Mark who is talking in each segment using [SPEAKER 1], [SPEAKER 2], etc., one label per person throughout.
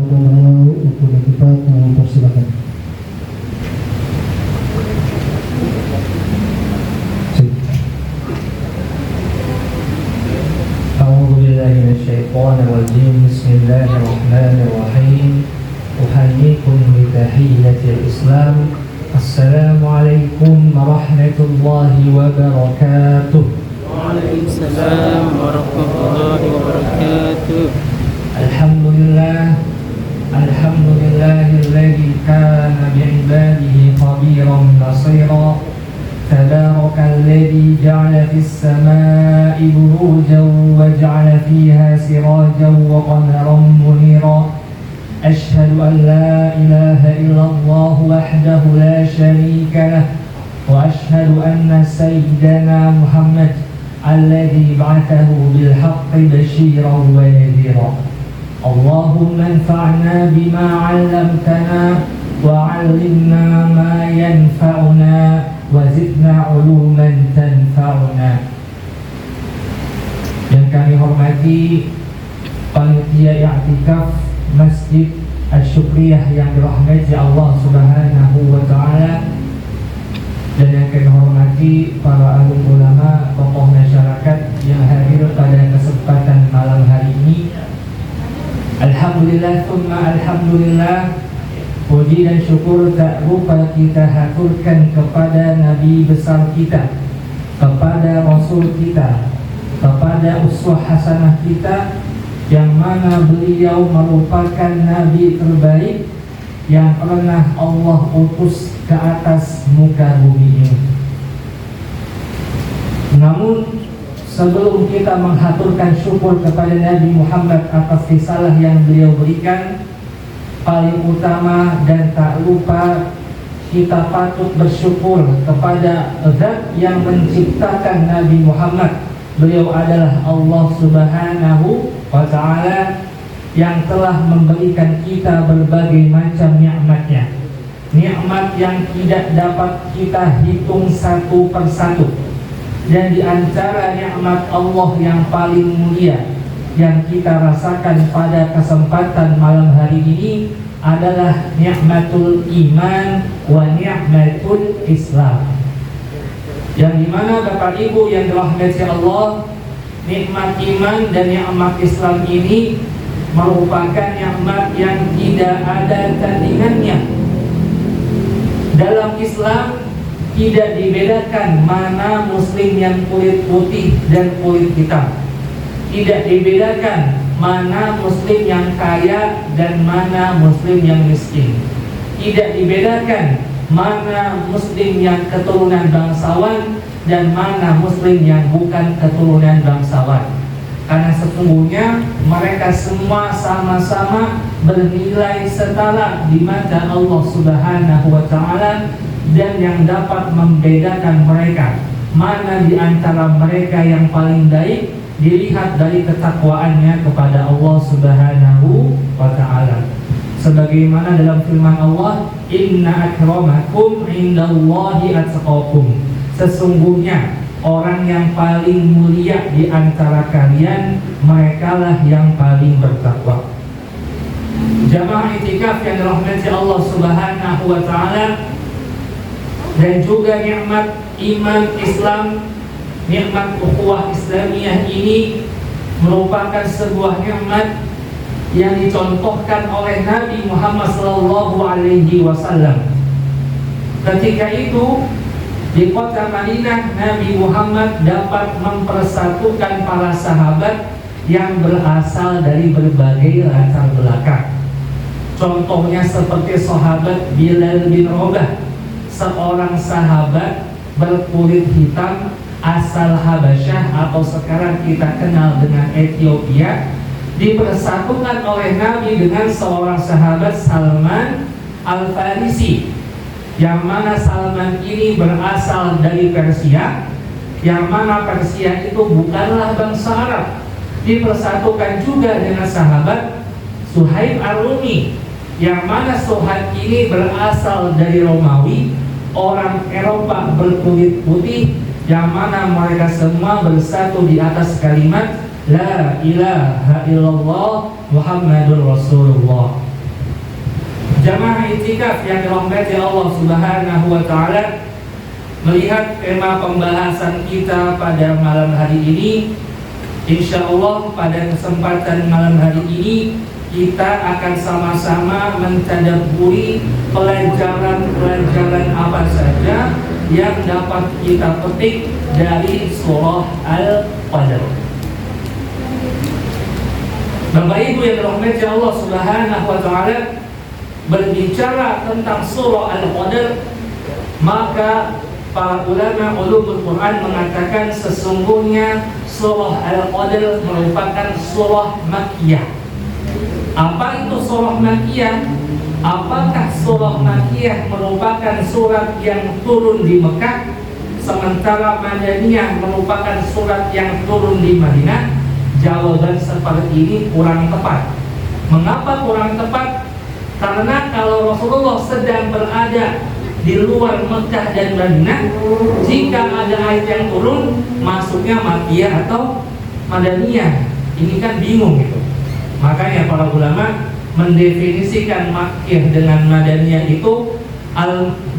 [SPEAKER 1] beliau untuk kita mempersilakan.
[SPEAKER 2] A'udzubillahiminasyaitonirrajim. Bismillahirrahmanirrahim. Uhayyikum bitahiyyatil Islam. Assalamualaikum warahmatullahi wabarakatuh.
[SPEAKER 3] Waalaikumsalam warahmatullahi wabarakatuh.
[SPEAKER 2] Alhamdulillahilladzi kana bi'ibadihi khabiran basira. Tabarakalladzi ja'ala fis samaa'i burujan wa ja'ala fiha sirajan wa qamaran munira. Ashhadu an la ilaha illallah wahdahu la syarika lah wa ashhadu anna sayyidana Muhammad alladzi ba'athahu bil haqqi basyiran wa nadhira. Allahumma anfa'na bima 'allamtana wa 'allimna ma yanfa'una wa zidna 'uluman tanfa'una. Yang kami hormati panitia i'tikaf Masjid Asy-Syukriyah yang dirahmati Allah Subhanahu wa taala, dan yang kami hormati para alim ulama, tokoh masyarakat yang hadir pada kesempatan malam hari ini. Alhamdulillah tsumma alhamdulillah, puji dan syukur tak lupa kita haturkan kepada Nabi besar kita, kepada Rasul kita, kepada uswah hasanah kita, yang mana beliau merupakan Nabi terbaik yang pernah Allah utus ke atas muka bumi ini. Namun sebelum kita menghaturkan syukur kepada Nabi Muhammad atas risalah yang beliau berikan, paling utama dan tak lupa kita patut bersyukur kepada Zat yang menciptakan Nabi Muhammad. Beliau adalah Allah Subhanahu wa ta'ala yang telah memberikan kita berbagai macam nikmatnya. Nikmat yang tidak dapat kita hitung satu persatu. Dan di antara nikmat Allah yang paling mulia yang kita rasakan pada kesempatan malam hari ini adalah nikmatul iman wa nikmatul Islam. Yang dimana Bapak Ibu yang dirahmati Allah, nikmat iman dan nikmat Islam ini merupakan nikmat yang tidak ada tandingannya. Dalam Islam tidak dibedakan mana muslim yang kulit putih dan kulit hitam. Tidak dibedakan mana muslim yang kaya dan mana muslim yang miskin. Tidak dibedakan mana muslim yang keturunan bangsawan dan mana muslim yang bukan keturunan bangsawan. Karena sesungguhnya mereka semua sama-sama bernilai setara di mata Allah Subhanahu wa ta'ala, dan yang dapat membedakan mereka mana di antara mereka yang paling baik dilihat dari ketakwaannya kepada Allah Subhanahu wa ta'ala. Sebagaimana dalam firman Allah, inna akramakum indallahi atqakum. Sesungguhnya orang yang paling mulia di antara kalian, merekalah yang paling bertakwa. Jamaah i'tikaf yang dirahmati Allah Subhanahu wa ta'ala, dan juga nikmat iman Islam, nikmat ukhuwah Islamiyah ini merupakan sebuah nikmat yang dicontohkan oleh Nabi Muhammad SAW. Ketika itu di kota Madinah, Nabi Muhammad dapat mempersatukan para sahabat yang berasal dari berbagai latar belakang. Contohnya seperti sahabat Bilal bin Rabah, seorang sahabat berkulit hitam asal Habasyah atau sekarang kita kenal dengan Ethiopia, dipersatukan oleh Nabi dengan seorang sahabat Salman Al-Farisi, yang mana Salman ini berasal dari Persia, yang mana Persia itu bukanlah bangsa Arab. Dipersatukan juga dengan sahabat Suhaib Ar-Rumi, yang mana Suhaib ini berasal dari Romawi, orang Eropa berkulit putih, yang mana mereka semua bersatu di atas kalimat La ilaha illallah Muhammadur Rasulullah. Jamaah i'tikaf yang dirahmati Allah Subhanahu wa taala, melihat tema pembahasan kita pada malam hari ini, insya Allah pada kesempatan malam hari ini kita akan sama-sama mentadabburi pelajaran-pelajaran apa saja yang dapat kita petik dari surah Al-Qadr. Bapak Ibu yang dirahmati Allah Subhanahu wa taala, berbicara tentang surah Al-Qadr, maka para ulama ulumul Quran mengatakan sesungguhnya surah Al-Qadr merupakan surah Makkiyah. Apa itu surah Makkiyah? Apakah surah Makkiyah merupakan surat yang turun di Mekah, sementara Madaniyah merupakan surat yang turun di Madinah? Jawaban seperti ini kurang tepat. Mengapa kurang tepat? Karena kalau Rasulullah sedang berada di luar Mekah dan Madinah, jika ada ayat yang turun, masuknya Makkiyah atau Madaniyah. Ini kan bingung gitu. Makanya para ulama mendefinisikan Makkiyah dengan Madaniyah itu,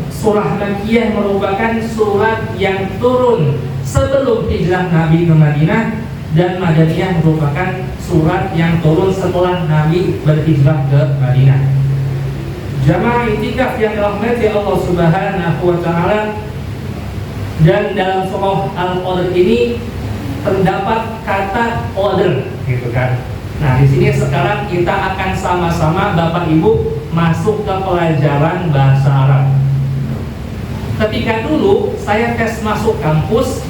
[SPEAKER 2] surah Makkiyah merupakan surat yang turun sebelum hijrah Nabi ke Madinah, dan Madaniyah merupakan surat yang turun setelah Nabi berhijrah ke Madinah. Jamaah i'tikaf yang dirahmati Allah Subhanahu wa taala, dan dalam surah Al-Qadr ini terdapat kata qadr, gitu kan. Nah, di sini sekarang kita akan sama-sama Bapak Ibu masuk ke pelajaran bahasa Arab. Ketika dulu saya tes masuk kampus,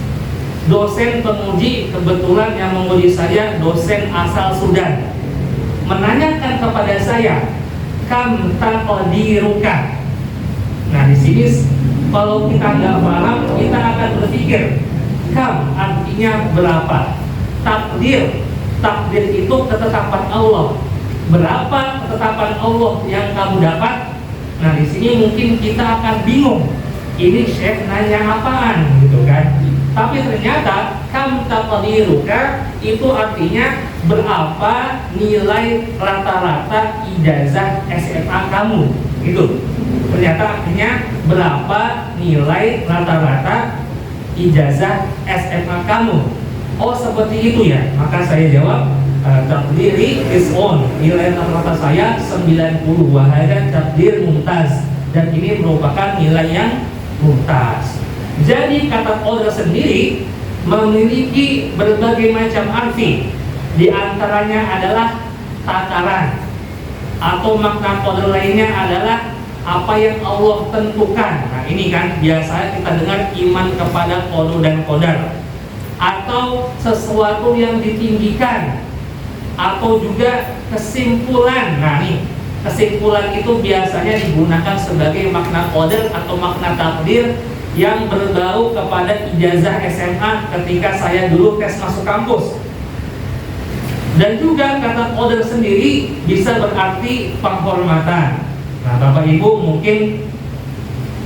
[SPEAKER 2] dosen penguji, kebetulan yang menguji saya dosen asal Sudan, menanyakan kepada saya, kam taqdiruka. Nah, di sini kalau kita nggak paham, kita akan berpikir kam artinya berapa, takdir itu ketetapan Allah. Berapa ketetapan Allah yang kamu dapat? Nah, di sini mungkin kita akan bingung. Ini Syekh nanya apaan, gitu kan? Tapi ternyata kam taqdiruka itu artinya berapa nilai rata-rata ijazah SMA kamu, gitu. Ternyata artinya berapa nilai rata-rata ijazah SMA kamu. Oh, seperti itu ya. Maka saya jawab, takdiri is on, nilai rata-rata saya 90, wahada takdir mumtaz, dan ini merupakan nilai yang mumtaz. Jadi kata qadr sendiri memiliki berbagai macam arti. Di antaranya adalah takaran, atau makna qadr lainnya adalah apa yang Allah tentukan. Nah, ini kan biasanya kita dengar iman kepada qada dan qadar, atau sesuatu yang ditinggikan, atau juga kesimpulan. Nah, nih kesimpulan itu biasanya digunakan sebagai makna qadar atau makna takdir yang berbau kepada ijazah SMA ketika saya dulu tes masuk kampus. Dan juga kata qadar sendiri bisa berarti penghormatan. Nah, Bapak Ibu mungkin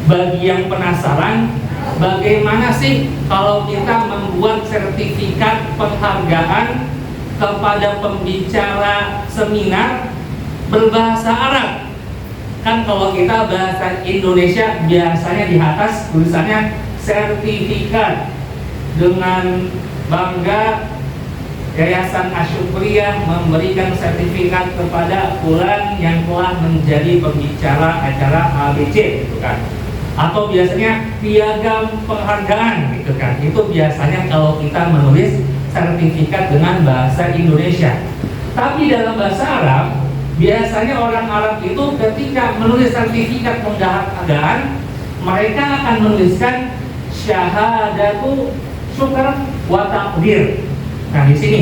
[SPEAKER 2] bagi yang penasaran, bagaimana sih kalau kita membuat sertifikat penghargaan kepada pembicara seminar berbahasa Arab? Kan kalau kita bahasa Indonesia biasanya di atas tulisannya sertifikat, dengan bangga Yayasan Asyukriyah memberikan sertifikat kepada fulan yang telah menjadi pembicara acara ABC, gitu kan. Atau biasanya piagam penghargaan, gitu kan. Itu biasanya kalau kita menulis sertifikat dengan bahasa Indonesia. Tapi dalam bahasa Arab, biasanya orang Arab itu ketika menulis sertifikat penghargaan, mereka akan menuliskan syahadatu syukr wa taqdir. Nah, di sini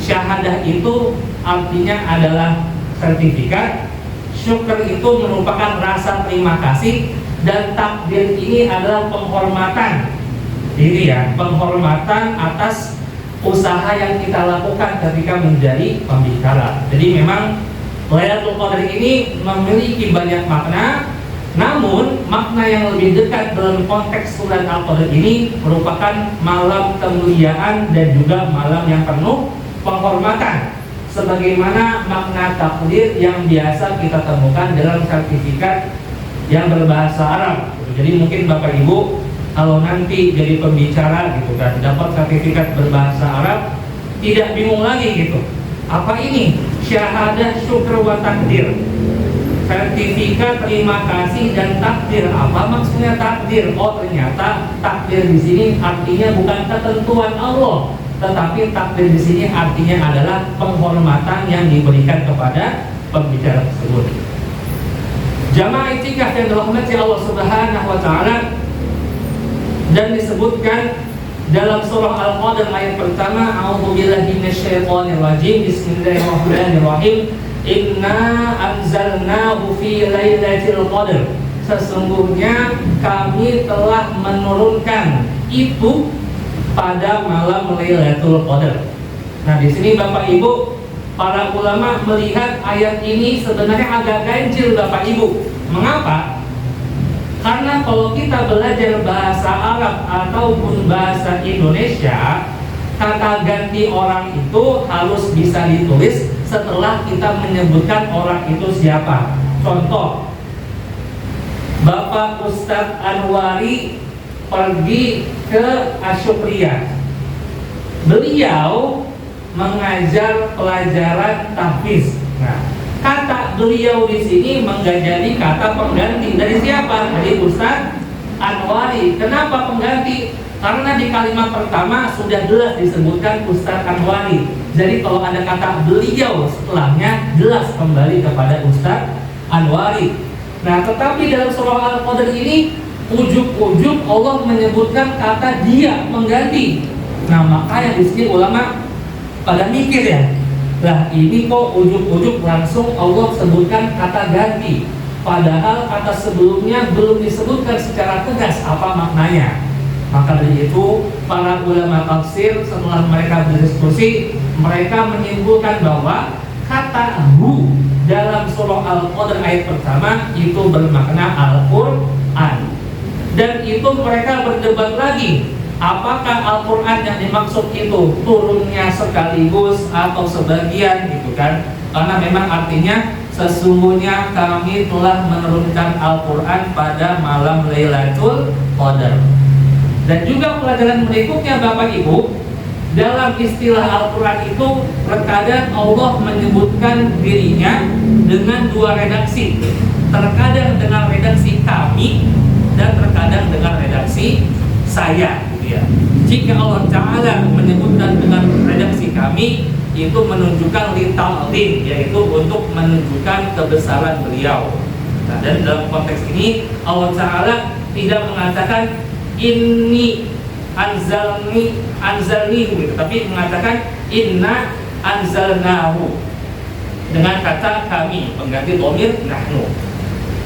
[SPEAKER 2] syahadah itu artinya adalah sertifikat, syukur itu merupakan rasa terima kasih, dan takdir ini adalah penghormatan. Ini ya, penghormatan atas usaha yang kita lakukan ketika menjadi pembicara. Jadi memang Lailatul Qadar ini memiliki banyak makna, namun makna yang lebih dekat dalam konteks surat Al-Qadr ini merupakan malam kemuliaan dan juga malam yang penuh penghormatan. sebagaimana makna takdir yang biasa kita temukan dalam sertifikat yang berbahasa Arab. Jadi mungkin Bapak Ibu kalau nanti jadi pembicara gitu kan, dapat sertifikat berbahasa Arab, tidak bingung lagi gitu. Apa ini? Syahadah syukur wa takdir. Sertifikat terima kasih dan takdir. Apa maksudnya takdir? Oh, ternyata takdir di sini artinya bukan ketentuan Allah, tetapi takdir di sini artinya adalah penghormatan yang diberikan kepada pembicara tersebut. Jamaah i'tikaf yang dirahmati Allah Subhanahu wa taala, dan disebutkan dalam surah Al-Qadr ayat pertama, a'udzubillahi minasyaitonir rajim, bismillahirrahmanirrahim, inna anzalnahu fi lailatul qadr. Sesungguhnya kami telah menurunkan itu pada malam Lailatul Qadar. Nah, di sini Bapak Ibu, para ulama melihat ayat ini sebenarnya agak ganjil Bapak Ibu. Mengapa? Karena kalau kita belajar bahasa Arab ataupun bahasa Indonesia, kata ganti orang itu harus bisa ditulis setelah kita menyebutkan orang itu siapa. Contoh, Bapak Ustadz Anwari pergi ke Asyukriya. Beliau mengajar pelajaran tahfiz. Nah, kata beliau di sini menjadi kata pengganti dari siapa? Dari Ustadz Anwari. Kenapa pengganti? Karena di kalimat pertama sudah jelas disebutkan Ustadz Anwari. Jadi kalau ada kata beliau setelahnya, jelas kembali kepada Ustadz Anwari. Nah, tetapi dalam surah Al-Qadr ini ujug-ujug Allah menyebutkan kata dia mengganti. Nah, makanya di sini ulama pada mikir ya, lah ini kok ujug-ujug langsung Allah sebutkan kata ganti, padahal kata sebelumnya belum disebutkan secara tegas apa maknanya. Maka dari itu para ulama tafsir setelah mereka berdiskusi, mereka menyimpulkan bahwa kata hu dalam surah Al-Qadr ayat pertama itu bermakna Al-Qur'an. Dan itu mereka berdebat lagi, apakah Al-Quran yang dimaksud itu turunnya sekaligus atau sebagian gitu kan. Karena memang artinya sesungguhnya kami telah menurunkan Al-Quran pada malam Lailatul Qadar. Dan juga pelajaran berikutnya Bapak Ibu, dalam istilah Al-Quran itu terkadang Allah menyebutkan dirinya dengan dua redaksi. Terkadang dengan redaksi kami dan terkadang dengan redaksi saya gitu ya. Jika Allah Ta'ala menyebutkan dengan redaksi kami, itu menunjukkan lita'lim, yaitu untuk menunjukkan kebesaran beliau. Nah, dan dalam konteks ini Allah Ta'ala tidak mengatakan inni anzalni gitu, tapi mengatakan inna anzalnahu dengan kata kami, pengganti dhamir nahnu.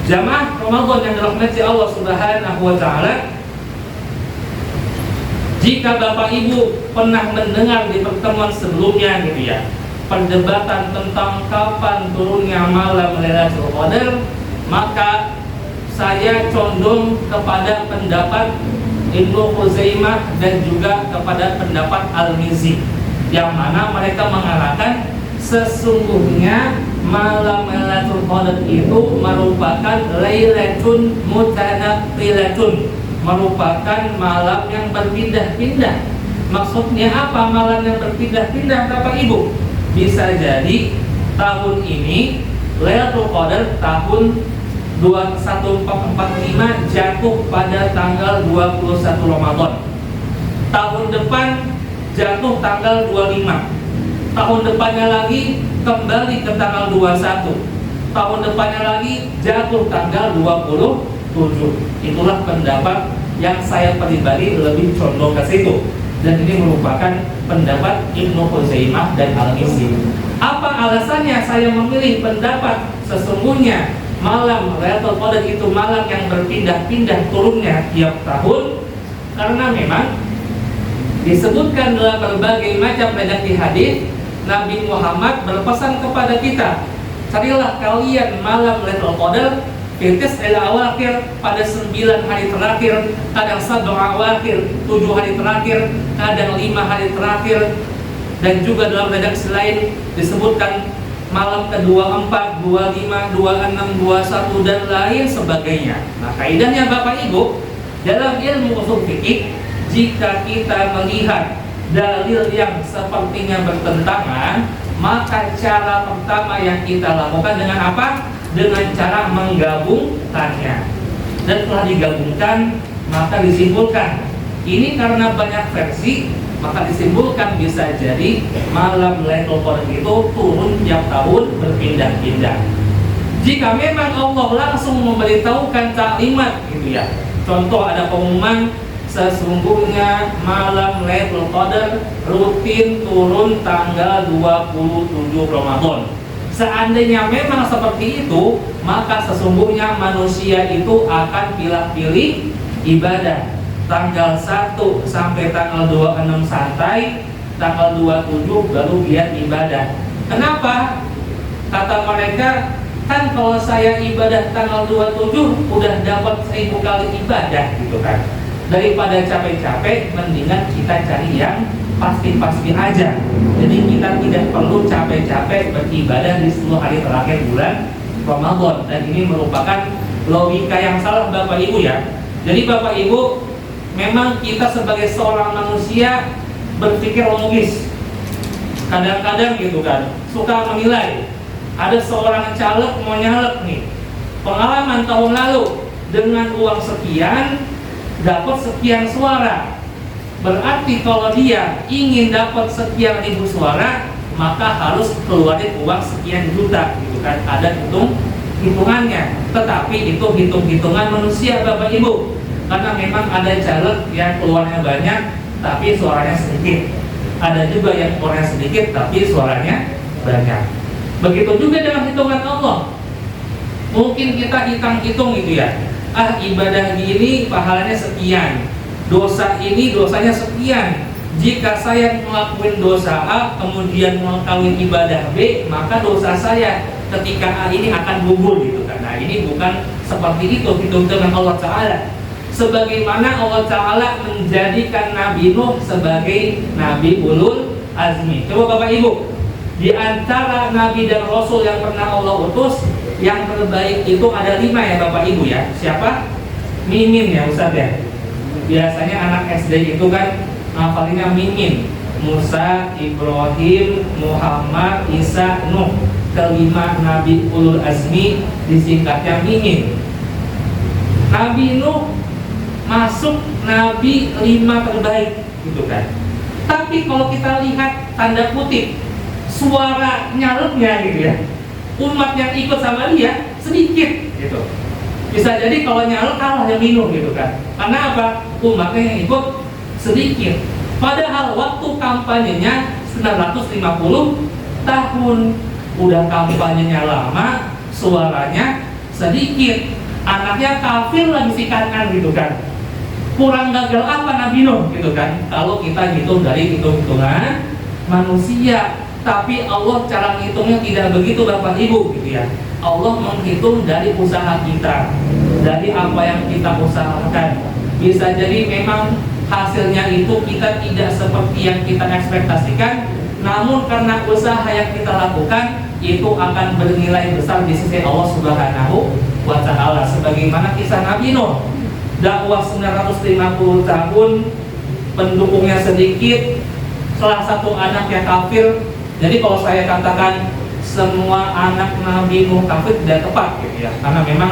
[SPEAKER 2] Jamaah Ramadan yang dirahmati Allah Subhanahu wa taala, jika Bapak Ibu pernah mendengar di pertemuan sebelumnya gitu ya, perdebatan tentang kapan turunnya malam Lailatul Qadar, maka saya condong kepada pendapat Ibnu Khuzaimah dan juga kepada pendapat Al-Mizzi, yang mana mereka mengatakan sesungguhnya malam Lailatul Qadar itu merupakan lailatun mutanaqqilatun, merupakan malam yang berpindah-pindah. Maksudnya apa malam yang berpindah-pindah Bapak Ibu? Bisa jadi tahun ini Lailatul Qadar tahun 1445 jatuh pada tanggal 21 Ramadan. Tahun depan jatuh tanggal 25. Tahun depannya lagi kembali ke tanggal 21. Tahun depannya lagi jatuh tanggal 27. Itulah pendapat yang saya pribadi lebih condong ke situ. Dan ini merupakan pendapat Ibnu Khuzaimah dan Al-Mizzi. Apa alasannya saya memilih pendapat sesungguhnya malam Lailatul Qadar itu malam yang berpindah-pindah turunnya tiap tahun? Karena memang disebutkan dalam berbagai macam redaksi hadis, Nabi Muhammad berpesan kepada kita, carilah kalian malam Lailatul Qadar fitis al-awakhir, pada 9 hari terakhir, kadang 7 awakhir, 7 hari terakhir, kadang 5 hari terakhir. Dan juga dalam redaksi lain disebutkan malam ke-24, 25, 26, 21 dan lain sebagainya. Nah, kaidahnya Bapak Ibu, dalam ilmu usul fikih, jika kita melihat dalil yang sepertinya bertentangan, maka cara pertama yang kita lakukan dengan apa? Dengan cara menggabungkannya. Dan setelah digabungkan, maka disimpulkan. Ini karena banyak versi, maka disimpulkan bisa jadi malam Lailatul Qadar itu turun tiap tahun berpindah-pindah. Jika memang Allah langsung memberitahukan taklimat gitu ya. Contoh ada pengumuman sesungguhnya malam Lailatul Qadar rutin turun tanggal 27 Ramadan. Seandainya memang seperti itu, maka sesungguhnya manusia itu akan pilih-pilih ibadah. Tanggal 1 sampai tanggal 26 santai, tanggal 27 baru giat ibadah. Kenapa? Kata mereka, kan kalau saya ibadah tanggal 27 udah dapat 1000 kali ibadah gitu kan. Daripada capek-capek, mendingan kita cari yang pasti-pasti aja. Jadi kita tidak perlu capek-capek beribadah di 10 hari terakhir bulan Ramadan. Dan ini merupakan logika yang salah Bapak Ibu ya. Jadi Bapak Ibu, memang kita sebagai seorang manusia berpikir logis. Kadang-kadang gitu kan, suka menilai. Ada seorang caleg mau nyalek nih, pengalaman tahun lalu dengan uang sekian dapat sekian suara. Berarti kalau dia ingin dapat sekian ribu suara, maka harus keluarin uang sekian juta gitu kan. Ada hitungannya. Tetapi itu hitung-hitungan manusia Bapak Ibu. Karena memang ada caleg yang keluarnya banyak tapi suaranya sedikit. Ada juga yang keluarnya sedikit tapi suaranya banyak. Begitu juga dengan hitungan Allah. Mungkin kita hitung-hitung gitu ya. Ibadah ini pahalanya sekian. Dosa ini dosanya sekian. Jika saya melakukan dosa A kemudian melakukan ibadah B, maka dosa saya ketika A ini akan gugur gitu kan. Nah, ini bukan seperti itu hitung-hitungan Allah Ta'ala. Sebagaimana Allah Ta'ala menjadikan Nabi Nuh sebagai Nabi Ulul Azmi. Coba Bapak Ibu, di antara Nabi dan Rasul yang pernah Allah utus, yang terbaik itu ada 5 ya Bapak Ibu ya. Siapa? Mimin ya Ustaz ya. Biasanya anak SD itu kan hafalinnya Mimin. Musa, Ibrahim, Muhammad, Isa, Nuh. Kelima Nabi Ulul Azmi disingkatnya Mimin. Nabi Nuh masuk Nabi 5 terbaik gitu kan. Tapi kalau kita lihat tanda kutip suara nyaleknya gitu ya, umat yang ikut sama dia sedikit gitu. Bisa jadi kalau nyalek kalah yang minum gitu kan. Karena apa? Umatnya yang ikut sedikit. Padahal waktu kampanyenya 950 tahun. Udah kampanyenya lama, suaranya sedikit. Anaknya kafir lagi si kanan gitu kan. Kurang gagal apa Nabi Nuh gitu kan. Kalau kita hitung dari hitung-hitungan manusia, tapi Allah cara menghitungnya tidak begitu Bapak Ibu gitu ya. Allah menghitung dari usaha kita, dari apa yang kita usahakan. Bisa jadi memang hasilnya itu kita tidak seperti yang kita ekspektasikan, namun karena usaha yang kita lakukan itu akan bernilai besar di sisi Allah Subhanahu wa Ta'ala. Sebagaimana kisah Nabi Nuh, dakwah 950 tahun, pendukungnya sedikit, salah satu anaknya kafir. Jadi kalau saya katakan semua anak Nabi Nuh kafir tidak tepat gitu ya, karena memang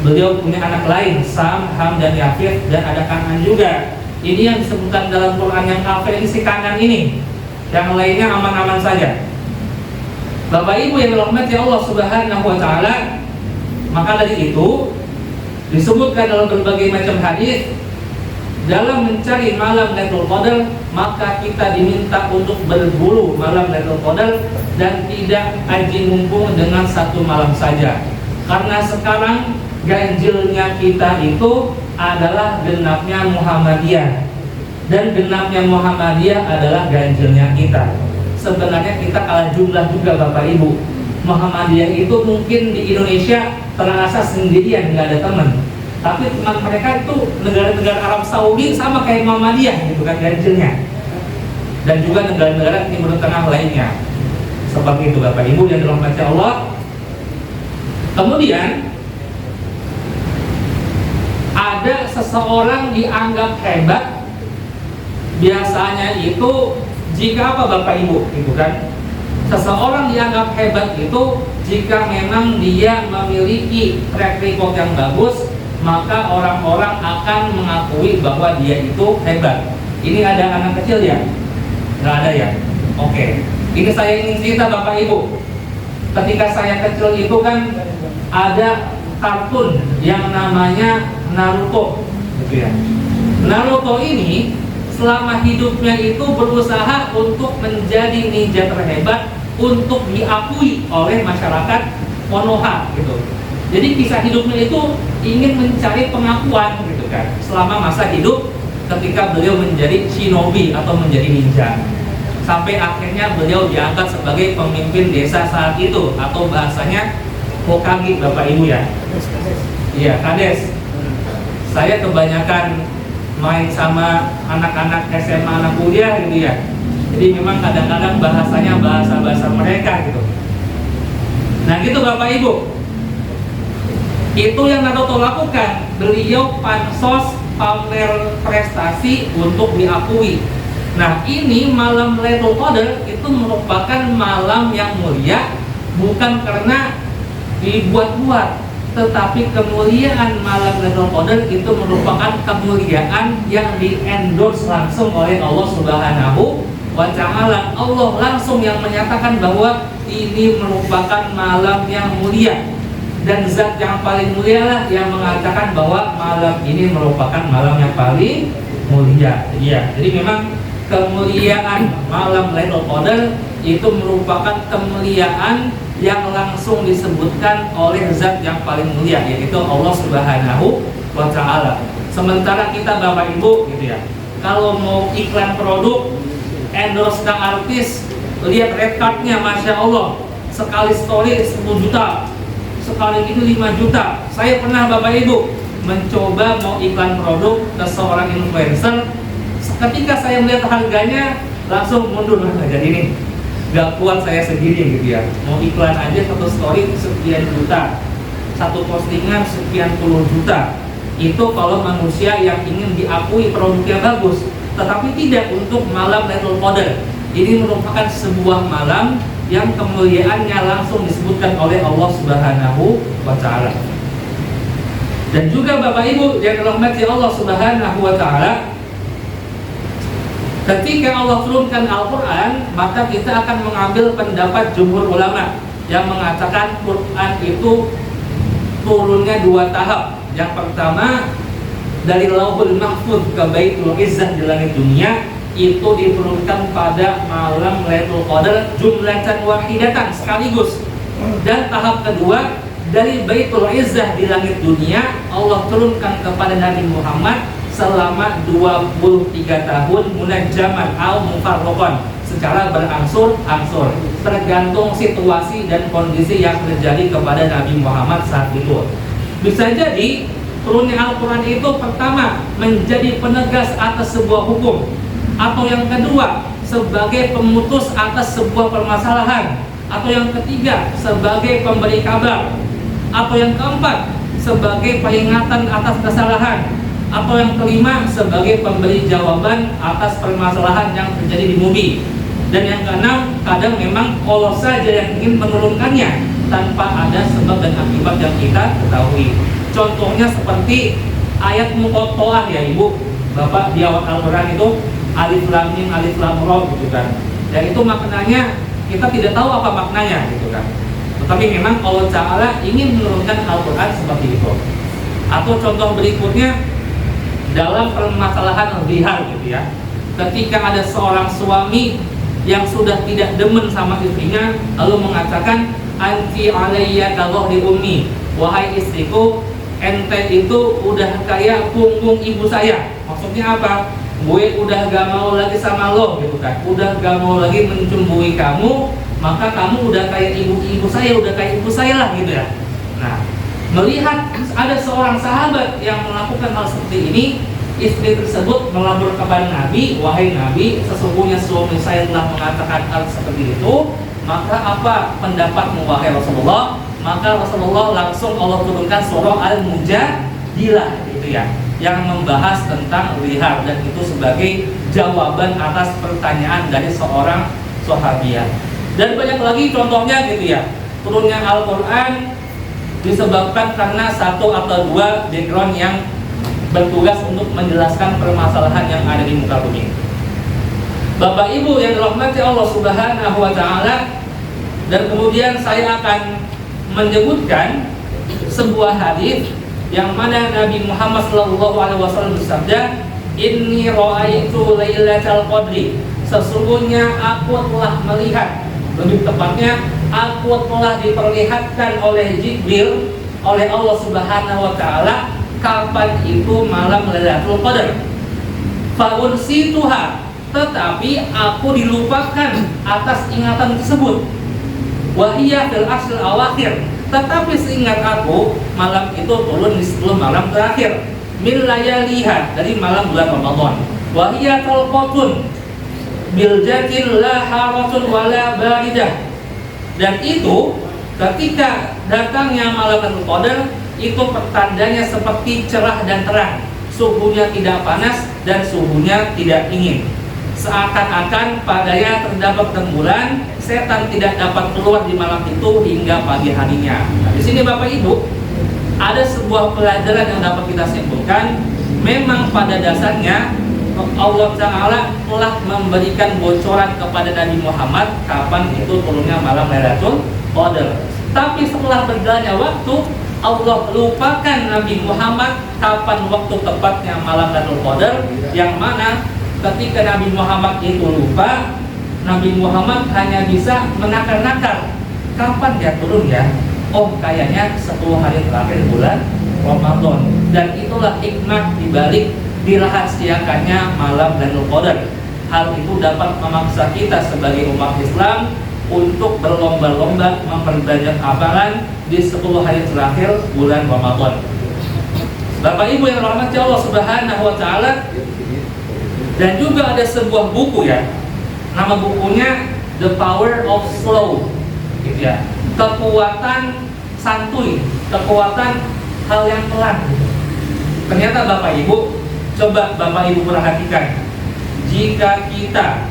[SPEAKER 2] beliau punya anak lain, Sam, Ham, dan Yafid, dan ada Kanan juga. Ini yang disebutkan dalam Quran yang kafir ini si Kanan ini, yang lainnya aman-aman saja. Bapak Ibu yang dirahmati Allah Subhanahu wa Ta'ala, maka dari itu disebutkan dalam berbagai macam hadis, dalam mencari malam Lailatul Qadar maka kita diminta untuk berburu malam Lailatul Qadar dan tidak aji mumpung dengan satu malam saja. Karena sekarang ganjilnya kita itu adalah genapnya Muhammadiyah, dan genapnya Muhammadiyah adalah ganjilnya kita. Sebenarnya kita kalah jumlah juga Bapak Ibu. Muhammadiyah itu mungkin di Indonesia terasa sendirian, nggak ada teman. Tapi teman mereka itu negara-negara Arab Saudi sama kayak Muhammadiyah gitu kan ganjilnya. dan juga negara-negara Timur Tengah lainnya. Seperti itu Bapak Ibu yang dirahmati Allah. Kemudian ada seseorang dianggap hebat, biasanya itu jika apa Bapak Ibu, gitu kan? Seseorang dianggap hebat itu jika memang dia memiliki track record yang bagus, maka orang-orang akan mengakui bahwa dia itu hebat. Ini ada anak kecil ya? Nggak ada ya? Oke. Ini saya ingin cerita Bapak Ibu. Ketika saya kecil itu kan ada kartun yang namanya Naruto, gitu ya. Naruto ini selama hidupnya itu berusaha untuk menjadi ninja terhebat, untuk diakui oleh masyarakat Konoha, gitu. Jadi kisah hidupnya itu ingin mencari pengakuan, gitu kan, selama masa hidup ketika beliau menjadi shinobi atau menjadi ninja. Sampai akhirnya beliau diangkat sebagai pemimpin desa saat itu, atau bahasanya Hokage Bapak Ibu ya. Iya, kades. Saya kebanyakan main sama anak-anak SMA, anak kuliah gitu ya. Jadi memang kadang-kadang bahasanya bahasa mereka gitu. Nah gitu Bapak Ibu. Itu yang Naruto lakukan. Beliau pansos pamer prestasi untuk diakui. Nah ini malam Lailatul Qadar itu merupakan malam yang mulia, bukan karena dibuat-buat, tetapi kemuliaan malam Lailatul Qadar itu merupakan kemuliaan yang di-endorse langsung oleh Allah Subhanahu wa Ta'ala. Allah langsung yang menyatakan bahwa ini merupakan malam yang mulia, dan zat yang paling mulia lah yang mengatakan bahwa malam ini merupakan malam yang paling mulia. Iya, jadi memang kemuliaan malam Lailatul Qadar itu merupakan kemuliaan yang langsung disebutkan oleh zat yang paling mulia, yaitu Allah Subhanahu wa Ta'ala. Sementara kita Bapak Ibu gitu ya, kalau mau iklan produk, endorse ke artis, lihat red cardnya, Masya Allah, sekali story 10 juta, sekali itu 5 juta. Saya pernah Bapak Ibu mencoba mau iklan produk ke seorang influencer. Ketika saya melihat harganya, langsung mundur, nggak jadi nih, gak kuat saya sendiri gitu ya. Mau iklan aja satu story sekian juta, satu postingan sekian puluh juta. Itu kalau manusia yang ingin diakui produknya bagus, tetapi tidak untuk malam Lailatul Qadar. Ini merupakan sebuah malam yang kemuliaannya langsung disebutkan oleh Allah Subhanahu wa Ta'ala. Dan juga Bapak Ibu yang dirahmati Allah Subhanahu wa Ta'ala, ketika Allah turunkan Al-Quran, maka kita akan mengambil pendapat jumhur ulama yang mengatakan Quran itu turunnya 2 tahap. Yang pertama, dari Lauhul Mahfuz ke Baitul Izzah di langit dunia, itu diturunkan pada malam Lailatul Qadar jumlatan wahidatan, sekaligus. Dan tahap kedua, dari Baitul Izzah di langit dunia, Allah turunkan kepada Nabi Muhammad selama 23 tahun munajjaman al-mufarraqan, secara berangsur-angsur, tergantung situasi dan kondisi yang terjadi kepada Nabi Muhammad saat itu. Bisa jadi turunnya Al-Quran itu pertama menjadi penegas atas sebuah hukum, atau yang kedua sebagai pemutus atas sebuah permasalahan, atau yang ketiga sebagai pemberi kabar, atau yang keempat sebagai peringatan atas kesalahan, atau yang kelima sebagai pemberi jawaban atas permasalahan yang terjadi di bumi, dan yang keenam kadang memang Allah saja yang ingin menurunkannya tanpa ada sebab dan akibat yang kita ketahui. Contohnya seperti ayat Muqatta'ah ya Ibu Bapak, di awal Al-Quran itu alif lam mim alif lam ra gitu kan, dan itu maknanya kita tidak tahu apa maknanya gitu kan, tetapi memang Allah Ta'ala ingin menurunkan Al-Quran seperti itu. Atau contoh berikutnya dalam permasalahan zihar gitu ya, ketika ada seorang suami yang sudah tidak demen sama istrinya, lalu mengatakan anti alayya kadhri ummi, wahai istriku, ente itu udah kayak punggung ibu saya. Maksudnya apa? Gue udah gak mau lagi sama lo gitu kan, udah gak mau lagi mencumbui kamu, maka kamu udah kayak ibu saya, udah kayak ibu saya lah gitu ya. Nah, melihat ada seorang sahabat yang melakukan hal seperti ini, istri tersebut melapor kepada Nabi, wahai Nabi, sesungguhnya suami saya telah mengatakan hal seperti itu, maka apa pendapatmu wahai Rasulullah? Maka Rasulullah langsung Allah turunkan surah Al-Mujadilah gitu ya, yang membahas tentang lihat, dan itu sebagai jawaban atas pertanyaan dari seorang sahabiah. Dan banyak lagi contohnya gitu ya. Turunnya Al-Quran disebabkan karena satu atau dua background yang bertugas untuk menjelaskan permasalahan yang ada di muka bumi. Bapak Ibu yang dirahmati Allah Subhanahu wa taala, dan kemudian saya akan menyebutkan sebuah hadis yang mana Nabi Muhammad SAW bersabda, "Inni ra'aitu lailatal qadri." Sesungguhnya aku telah melihat, lebih tepatnya aku telah diperlihatkan oleh Jibril oleh Allah Subhanahu wa taala kapan itu malam Lailatul Qadar. Faunsituha, tetapi aku dilupakan atas ingatan tersebut. Wa hiya fil ashr awakhir, tetapi seingat aku malam itu turun di 10 malam terakhir. Min layaliha, dari malam bulan Ramadan. Wa hiya talqatun bil jatin la haratun wala baridah. Dan itu ketika datangnya malam Lailatul Qadar, itu pertandanya seperti cerah dan terang, suhunya tidak panas dan suhunya tidak dingin. Seakan-akan padanya terdapat rembulan, setan tidak dapat keluar di malam itu hingga pagi harinya. Nah, di sini Bapak Ibu ada sebuah pelajaran yang dapat kita simpulkan. Memang pada dasarnya Allah Ta'ala telah memberikan bocoran kepada Nabi Muhammad kapan itu turunnya malam Lailatul Qadar. Tapi setelah berjalannya waktu, Allah lupakan Nabi Muhammad kapan waktu tepatnya malam Lailatul Qadar, yang mana ketika Nabi Muhammad itu lupa, Nabi Muhammad hanya bisa menakar-nakar kapan dia turun ya. Oh, kayaknya 10 hari terakhir bulan Ramadan. Dan itulah hikmah dibalik dirahasiakannya malam Lailatul Qadar. Hal itu dapat memaksa kita sebagai umat Islam untuk berlomba-lomba memperbanyak amalan di 10 hari terakhir bulan Ramadan. Bapak Ibu yang dirahmati Allah Subhanahu wa taala, dan juga ada sebuah buku ya, nama bukunya The Power of Slow, gitu ya. Kekuatan santuy, kekuatan hal yang pelan. Ternyata Bapak Ibu, coba Bapak Ibu perhatikan, jika kita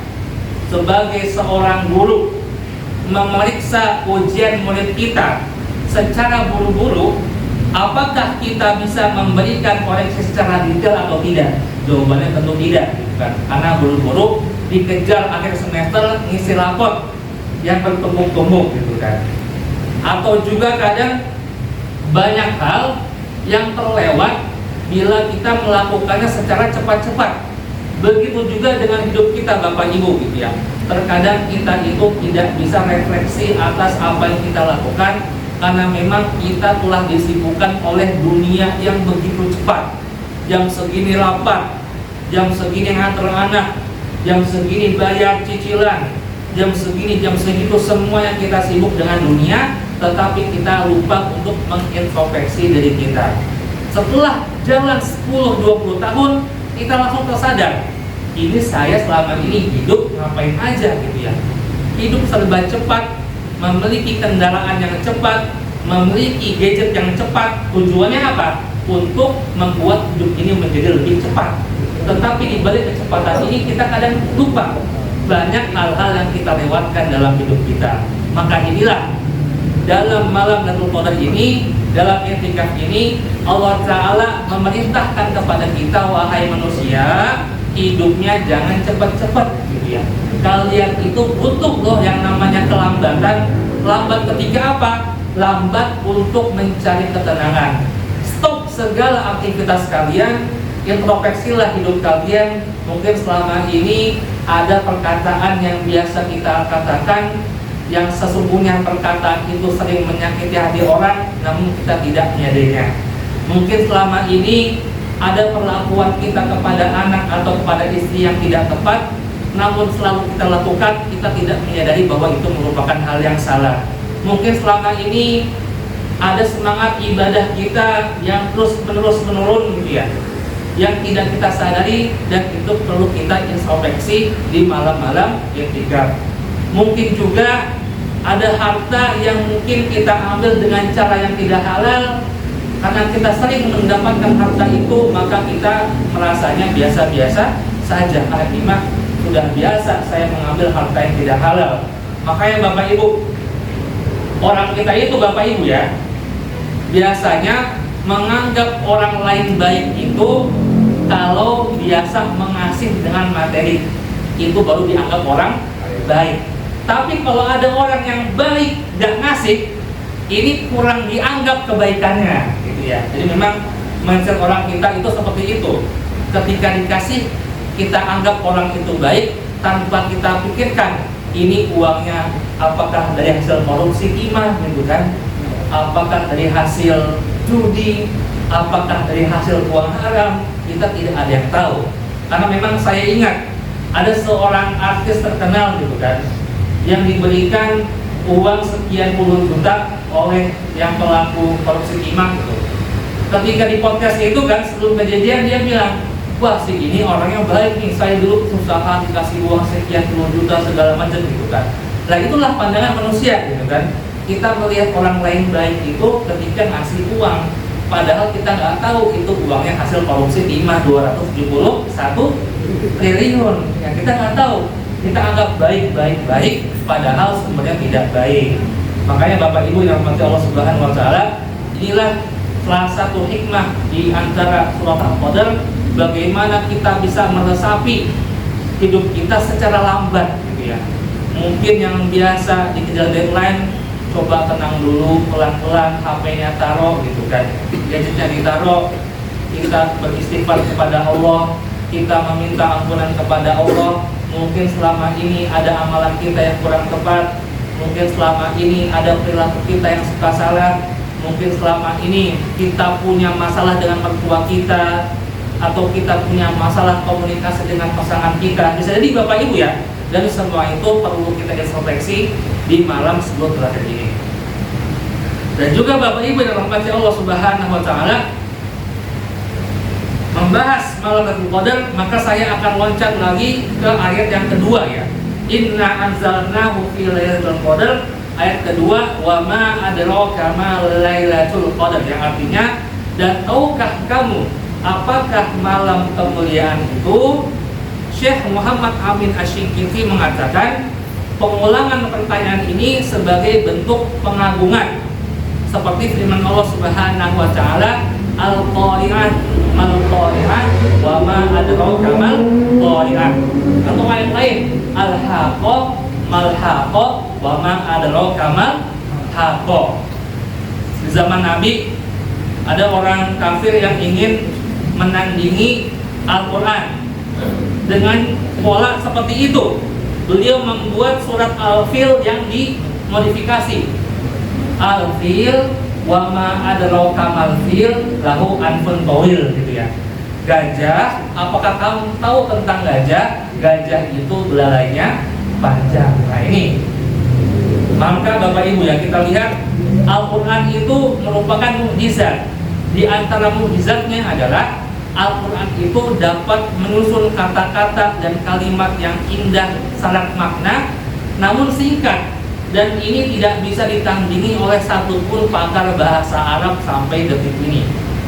[SPEAKER 2] sebagai seorang guru memeriksa ujian murid kita secara buru-buru, apakah kita bisa memberikan koreksi secara detail atau tidak? Jawabannya tentu tidak, kan? Karena buru-buru dikejar akhir semester ngisi rapot yang bertumpuk-tumpuk, gitu kan? Atau juga kadang banyak hal yang terlewat bila kita melakukannya secara cepat-cepat. Begitu juga dengan hidup kita Bapak Ibu, gitu ya. Terkadang kita itu tidak bisa refleksi atas apa yang kita lakukan, karena memang kita telah disibukkan oleh dunia yang begitu cepat. Jam segini rapat, jam segini nganter anak, jam segini bayar cicilan, jam segini, jam segitu, semua yang kita sibuk dengan dunia, tetapi kita lupa untuk mengintrospeksi diri kita. Setelah jalan 10-20 tahun, kita langsung tersadar, ini saya selama ini hidup ngapain aja, gitu ya. Hidup serba cepat, memiliki kendaraan yang cepat, memiliki gadget yang cepat. Tujuannya apa? Untuk membuat hidup ini menjadi lebih cepat. Tetapi di balik kecepatan ini kita kadang lupa banyak hal-hal yang kita lewatkan dalam hidup kita. Maka inilah dalam malam Lailatul Qadar ini, dalam i'tikaf ini, Allah Ta'ala memerintahkan kepada kita, wahai manusia, hidupnya jangan cepat-cepat, gitu ya. Kalian itu butuh loh yang namanya kelambatan. Lambat ketika apa? Lambat untuk mencari ketenangan. Stop segala aktivitas kalian, introspeksilah hidup kalian. Mungkin selama ini ada perkataan yang biasa kita katakan, yang sesungguhnya perkataan itu sering menyakiti hati orang, namun kita tidak menyadarinya. Mungkin selama ini ada perlakuan kita kepada anak atau kepada istri yang tidak tepat, namun selalu kita lakukan, kita tidak menyadari bahwa itu merupakan hal yang salah. Mungkin selama ini ada semangat ibadah kita yang terus-menerus menurun, gitu ya, yang tidak kita sadari, dan itu perlu kita introspeksi di malam-malam i'tikaf. Mungkin juga ada harta yang mungkin kita ambil dengan cara yang tidak halal. Karena kita sering mendapatkan harta itu, maka kita merasanya biasa-biasa saja. Ini mah sudah biasa saya mengambil harta yang tidak halal. Makanya Bapak Ibu, orang kita itu Bapak Ibu ya, biasanya menganggap orang lain baik itu kalau biasa mengasih dengan materi, itu baru dianggap orang baik. Tapi kalau ada orang yang baik dan ngasih, ini kurang dianggap kebaikannya, gitu ya. Jadi memang mindset orang kita itu seperti itu. Ketika dikasih, kita anggap orang itu baik tanpa kita pikirkan ini uangnya apakah dari hasil korupsi timah, gitu kan? Apakah dari hasil judi, apakah dari hasil uang haram, kita tidak ada yang tahu. Karena memang saya ingat ada seorang artis terkenal, gitu kan, yang diberikan uang sekian puluh juta oleh yang pelaku korupsi timah gitu. Ketika di podcast itu kan, sebelum kejadian dia bilang, wah si ini orangnya baik nih, saya dulu usaha dikasih uang sekian puluh juta segala macam gitu kan. Nah itulah pandangan manusia, gitu kan. Kita melihat orang lain baik itu ketika ngasih uang, padahal kita nggak tahu itu uangnya hasil korupsi timah 271 triliun. Ya kita nggak tahu. Kita anggap baik, padahal sebenarnya tidak baik. Makanya Bapak Ibu yang dirahmati Allah Subhanahu wa taala, inilah salah satu hikmah di antara surat Al-Qadar, bagaimana kita bisa meresapi hidup kita secara lambat, gitu ya. Mungkin yang biasa dikejar deadline, coba tenang dulu, pelan-pelan, HP-nya taruh, gitu kan, gadgetnya ditaruh, kita beristighfar kepada Allah, kita meminta ampunan kepada Allah. Mungkin selama ini ada amalan kita yang kurang tepat, mungkin selama ini ada perilaku kita yang suka salah, mungkin selama ini kita punya masalah dengan mertua kita, atau kita punya masalah komunikasi dengan pasangan kita. Bisa jadi Bapak Ibu ya, dan semua itu perlu kita introspeksi di malam sebelum terakhir ini. Dan juga Bapak Ibu yang dirahmati Allah Subhanahu wa taala, membahas malam Lailatul Qadar, maka saya akan loncat lagi ke ayat yang kedua ya. Inna anzalnahu fi Lailatul Qadar, ayat kedua, wa ma adraka ma Lailatul Qadar, yang artinya, dan tahukah kamu apakah malam kemuliaan itu? Syekh Muhammad Amin Asy-Syinkiti mengatakan pengulangan pertanyaan ini sebagai bentuk pengagungan, seperti firman Allah Subhanahu wa taala, Al-Qari'ah, Mal-Qari'ah, wa ma adraka mal-Qari'ah. Atau ayat lain, Al-Haqqah, Mal-Haqqah, wa ma adraka mal-Haqqah. Di zaman Nabi ada orang kafir yang ingin menandingi Al-Quran dengan pola seperti itu. Beliau membuat surat Al-Fil yang dimodifikasi. Al-Fil, wa ma adraka mal-fil, lahu anfun tawil, gitu ya. Gajah, apakah kamu tahu tentang gajah? Gajah itu belalainya panjang. Nah ini, maka Bapak Ibu ya, kita lihat Al-Quran itu merupakan mukjizat. Di antara mukjizatnya adalah Al-Quran itu dapat menyusun kata-kata dan kalimat yang indah, syarat makna, namun singkat. Dan ini tidak bisa ditandingi oleh satupun pakar bahasa Arab sampai detik ini.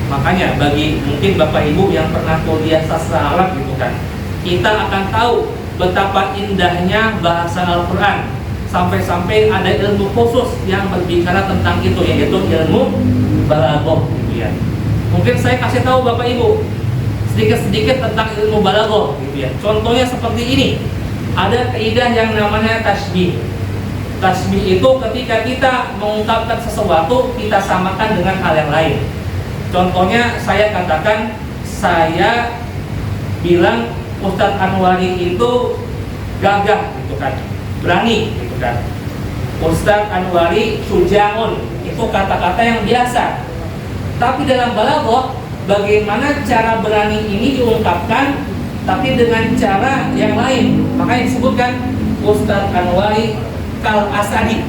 [SPEAKER 2] Makanya bagi mungkin Bapak Ibu yang pernah kuliah sastra Arab, gitu kan, kita akan tahu betapa indahnya bahasa Al-Quran. Sampai-sampai ada ilmu khusus yang berbicara tentang itu, yaitu ilmu balaghah, gitu ya. Mungkin saya kasih tahu Bapak Ibu sedikit-sedikit tentang ilmu balaghah, gitu ya. Contohnya seperti ini. Ada kaidah yang namanya tasbih. Tasbih itu ketika kita mengungkapkan sesuatu, kita samakan dengan hal yang lain. Contohnya saya katakan, saya bilang Ustadz Anwari itu gagah, gitu kan, berani, gitu kan. Ustadz Anwari sujaun, itu kata-kata yang biasa. Tapi dalam balaghah, bagaimana cara berani ini diungkapkan, tapi dengan cara yang lain. Makanya disebutkan Ustadz Anwari kal asadi.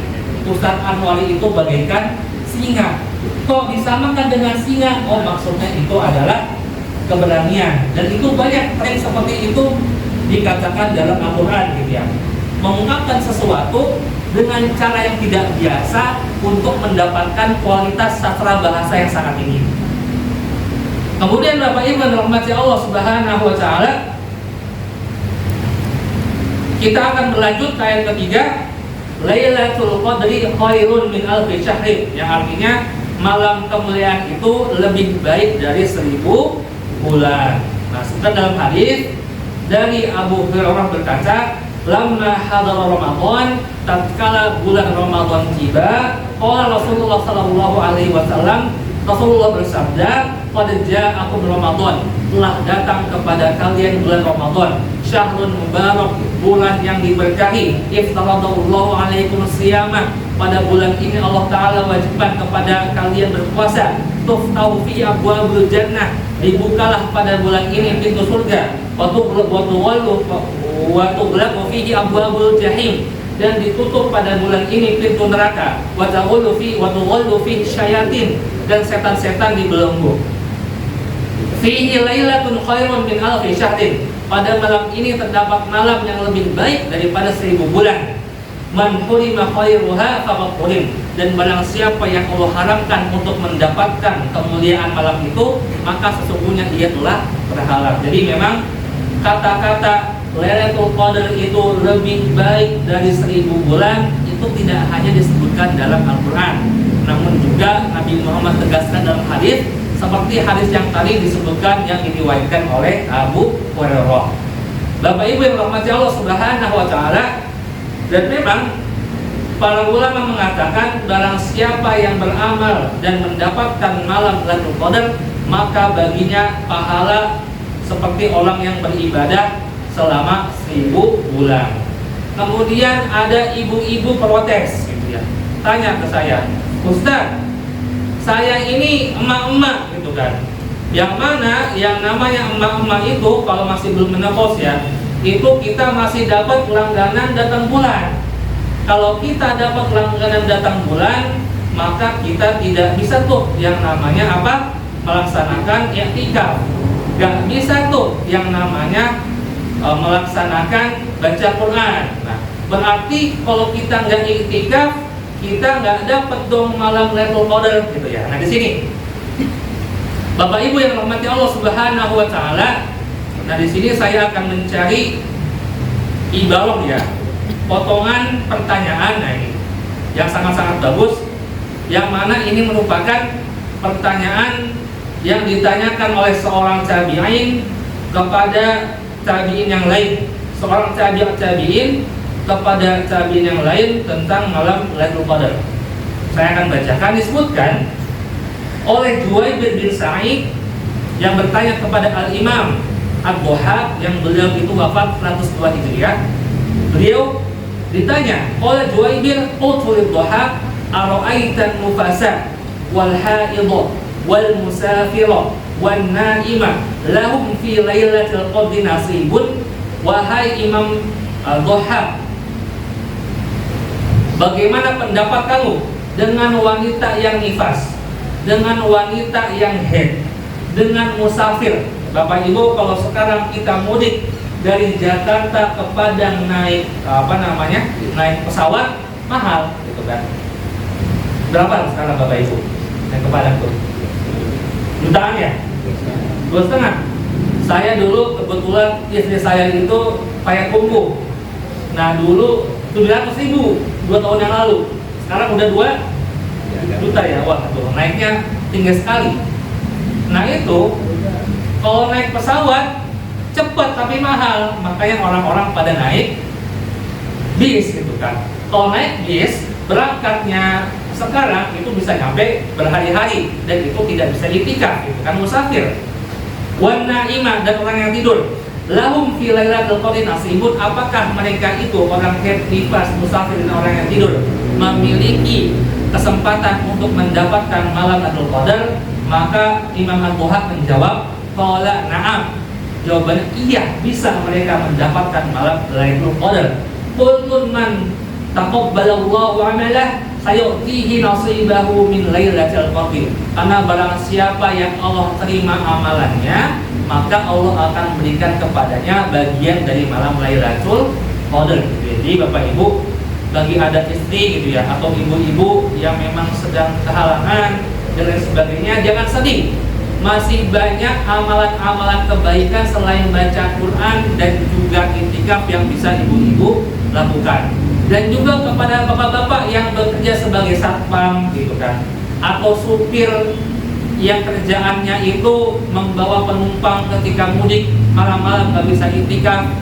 [SPEAKER 2] Ustadz Anwari itu bagaikan singa. Kok disamakan dengan singa? Oh, maksudnya itu adalah keberanian. Dan itu banyak tren seperti itu dikatakan dalam Al-Quran gitu ya. Mengungkapkan sesuatu dengan cara yang tidak biasa untuk mendapatkan kualitas sastra bahasa yang sangat tinggi. Kemudian Bapak Ibu yang dirahmati Allah Subhanahu wa taala, kita akan berlanjut ke ayat ketiga, Lailatul Qadri khairun min alfi syahrin, yang artinya malam kemuliaan itu lebih baik dari 1000 bulan. Nah, seperti dalam hadis dari Abu Hurairah berkata, lamma hadara Ramadan, tatkala bulan Ramadan tiba, qala Rasulullah sallallahu alaihi wasallam, Rasulullah bersabda, qad ja'akum Ramadan, telah datang kepada kalian bulan Ramadan, syahrun mubarak, bulan yang diberkahi, iftaradallahu alaikum siyama, pada bulan ini Allah Ta'ala wajibkan kepada kalian berpuasa, tuftahu fi abwabul jannah, dibukalah pada bulan ini pintu surga, wa tughlaqu fihi abwabul jahim, dan ditutup pada bulan ini pintu neraka, wa tughallu fihi syayatin, dan setan-setan dibelenggu. Fihi lailatun khairun min alfi syahrin, pada malam ini terdapat malam yang lebih baik daripada 1000 bulan. Man hurima khairuha faqad hurim, dan barang siapa yang Allah haramkan untuk mendapatkan kemuliaan malam itu, maka sesungguhnya ia telah berhalal. Jadi memang kata-kata Lailatul Qadar itu lebih baik dari 1000 bulan itu tidak hanya disebutkan dalam Al-Quran, namun juga Nabi Muhammad tegaskan dalam hadis, seperti hadis yang tadi disebutkan yang diriwayatkan oleh Abu Hurairah. Bapak Ibu yang dirahmati Allah Subhanahu wa taala, dan memang para ulama mengatakan barang siapa yang beramal dan mendapatkan malam Lailatul Qadar, maka baginya pahala seperti orang yang beribadah selama 1000 bulan. Kemudian ada ibu-ibu protes gitu ya, tanya ke saya, Ustaz, saya ini emak-emak gitu kan, yang mana yang namanya emak-emak itu kalau masih belum menopause ya, itu kita masih dapat langganan datang bulan. Kalau kita dapat langganan datang bulan, maka kita tidak bisa tuh yang namanya apa? Melaksanakan i'tikaf. Gak bisa tuh yang namanya melaksanakan baca Quran. Nah, berarti kalau kita nggak i'tikaf, kita nggak dapat dong malam Lailatul Qadar gitu ya. Nah, di sini Bapak Ibu yang dirahmati Allah Subhanahu wa taala, nah di sini saya akan mencari ibarah ya, potongan pertanyaan nah ini yang sangat-sangat bagus, yang mana ini merupakan pertanyaan yang ditanyakan oleh seorang tabi'in kepada tabi'in yang lain, seorang tabi'in kepada tabi'in yang lain tentang malam Lailatul Qadar. Saya akan bacakan, disebutkan oleh Juwaibir bin Sa'id yang bertanya kepada Al-Imam Ad-Dhahhak yang beliau itu wafat 102 Hijriah. Beliau ditanya oleh Juwaibir, "Qultu lidh-Dhahhak, ara'aitan nufasa wal haidha wal musafira wan naima lahum fi lailatul qadri nasibun?" Wahai Imam Dhahhak, bagaimana pendapat kamu dengan wanita yang nifas, dengan wanita yang haid, dengan musafir? Bapak Ibu, kalau sekarang kita mudik dari Jakarta ke Padang naik naik pesawat mahal gitu kan. Berapa sekarang Bapak Ibu naik ke Padang tuh? Jutaan ya? 2,5. Saya dulu kebetulan istri saya itu Payakumbuh. Nah dulu 700.000 2 tahun yang lalu. Sekarang udah 2 juta ya. Wah tuh naiknya tinggi sekali. Nah itu kalau naik pesawat cepat tapi mahal, makanya orang-orang pada naik bis gitu kan. Kalau naik bis berangkatnya sekarang itu bisa nyampe berhari-hari dan itu tidak bisa i'tikaf gitu kan, musafir. Wan naimah, dan orang yang tidur. Lahum fi lailatul qadri nasibun, apakah mereka itu orang haid, nifas, musafir dan orang yang tidur memiliki kesempatan untuk mendapatkan malam Lailatul Qadar? Maka Imam Ad-Dhahhak menjawab, qala na'am. Jawabannya iya, bisa mereka mendapatkan malam Lailatul Qadar. Qultu man taqabbalallahu amalah sayu'tihi nasibahu min lailatul qadri. Karena barang siapa yang Allah terima amalannya, maka Allah akan berikan kepadanya bagian dari malam Lailatul Qadar. Jadi Bapak Ibu, bagi ada istri gitu ya, atau ibu-ibu yang memang sedang kehalangan dan lain sebagainya, jangan sedih. Masih banyak amalan-amalan kebaikan selain baca Quran dan juga iktikaf yang bisa ibu-ibu lakukan. Dan juga kepada bapak-bapak yang bekerja sebagai satpam gitu kan, atau supir yang kerjaannya itu membawa penumpang ketika mudik malam-malam gak bisa iktikaf,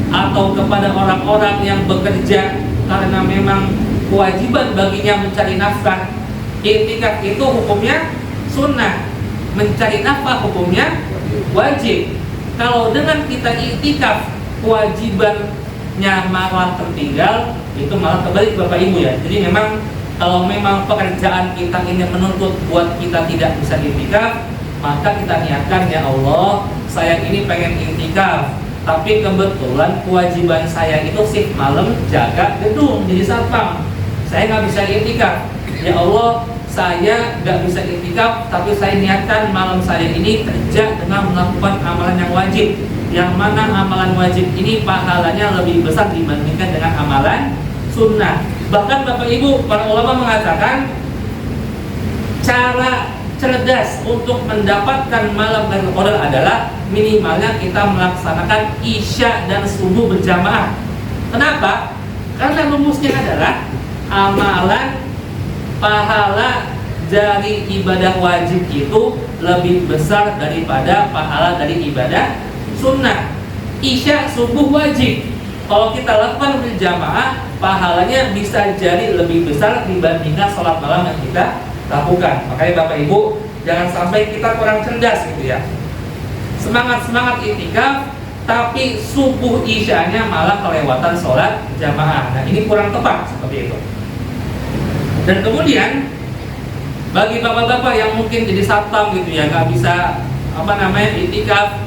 [SPEAKER 2] atau kepada orang-orang yang bekerja karena memang kewajiban baginya mencari nafkah. Iktikaf itu hukumnya sunnah, mencari nafkah hukumnya wajib. Kalau dengan kita iktikaf kewajibannya malah tertinggal, itu malah kebalik Bapak Ibu ya. Jadi memang kalau memang pekerjaan kita ini menuntut buat kita tidak bisa iktikaf, maka kita niatkan, ya Allah, saya ini pengen iktikaf, tapi kebetulan kewajiban saya itu shift malam jaga gedung jadi satpam, saya nggak bisa iktikaf. Ya Allah, saya nggak bisa iktikaf, tapi saya niatkan malam saya ini kerja dengan melakukan amalan yang wajib, yang mana amalan wajib ini pahalanya lebih besar dibandingkan dengan amalan sunnah. Bahkan Bapak Ibu, para ulama mengatakan cara cerdas untuk mendapatkan malam Lailatul Qadar adalah minimalnya kita melaksanakan isya dan subuh berjamaah. Kenapa? Karena rumusnya adalah amalan pahala dari ibadah wajib itu lebih besar daripada pahala dari ibadah sunnah. Isya subuh wajib, kalau kita lakukan berjamaah, pahalanya bisa jadi lebih besar dibandingkan sholat malam yang kita lakukan. Makanya Bapak Ibu, jangan sampai kita kurang cerdas gitu ya. Semangat iktikaf, tapi subuh isyanya malah kelewatan sholat jamaah. Nah, ini kurang tepat seperti itu. Dan kemudian bagi bapak-bapak yang mungkin jadi satpam gitu ya, nggak bisa iktikaf,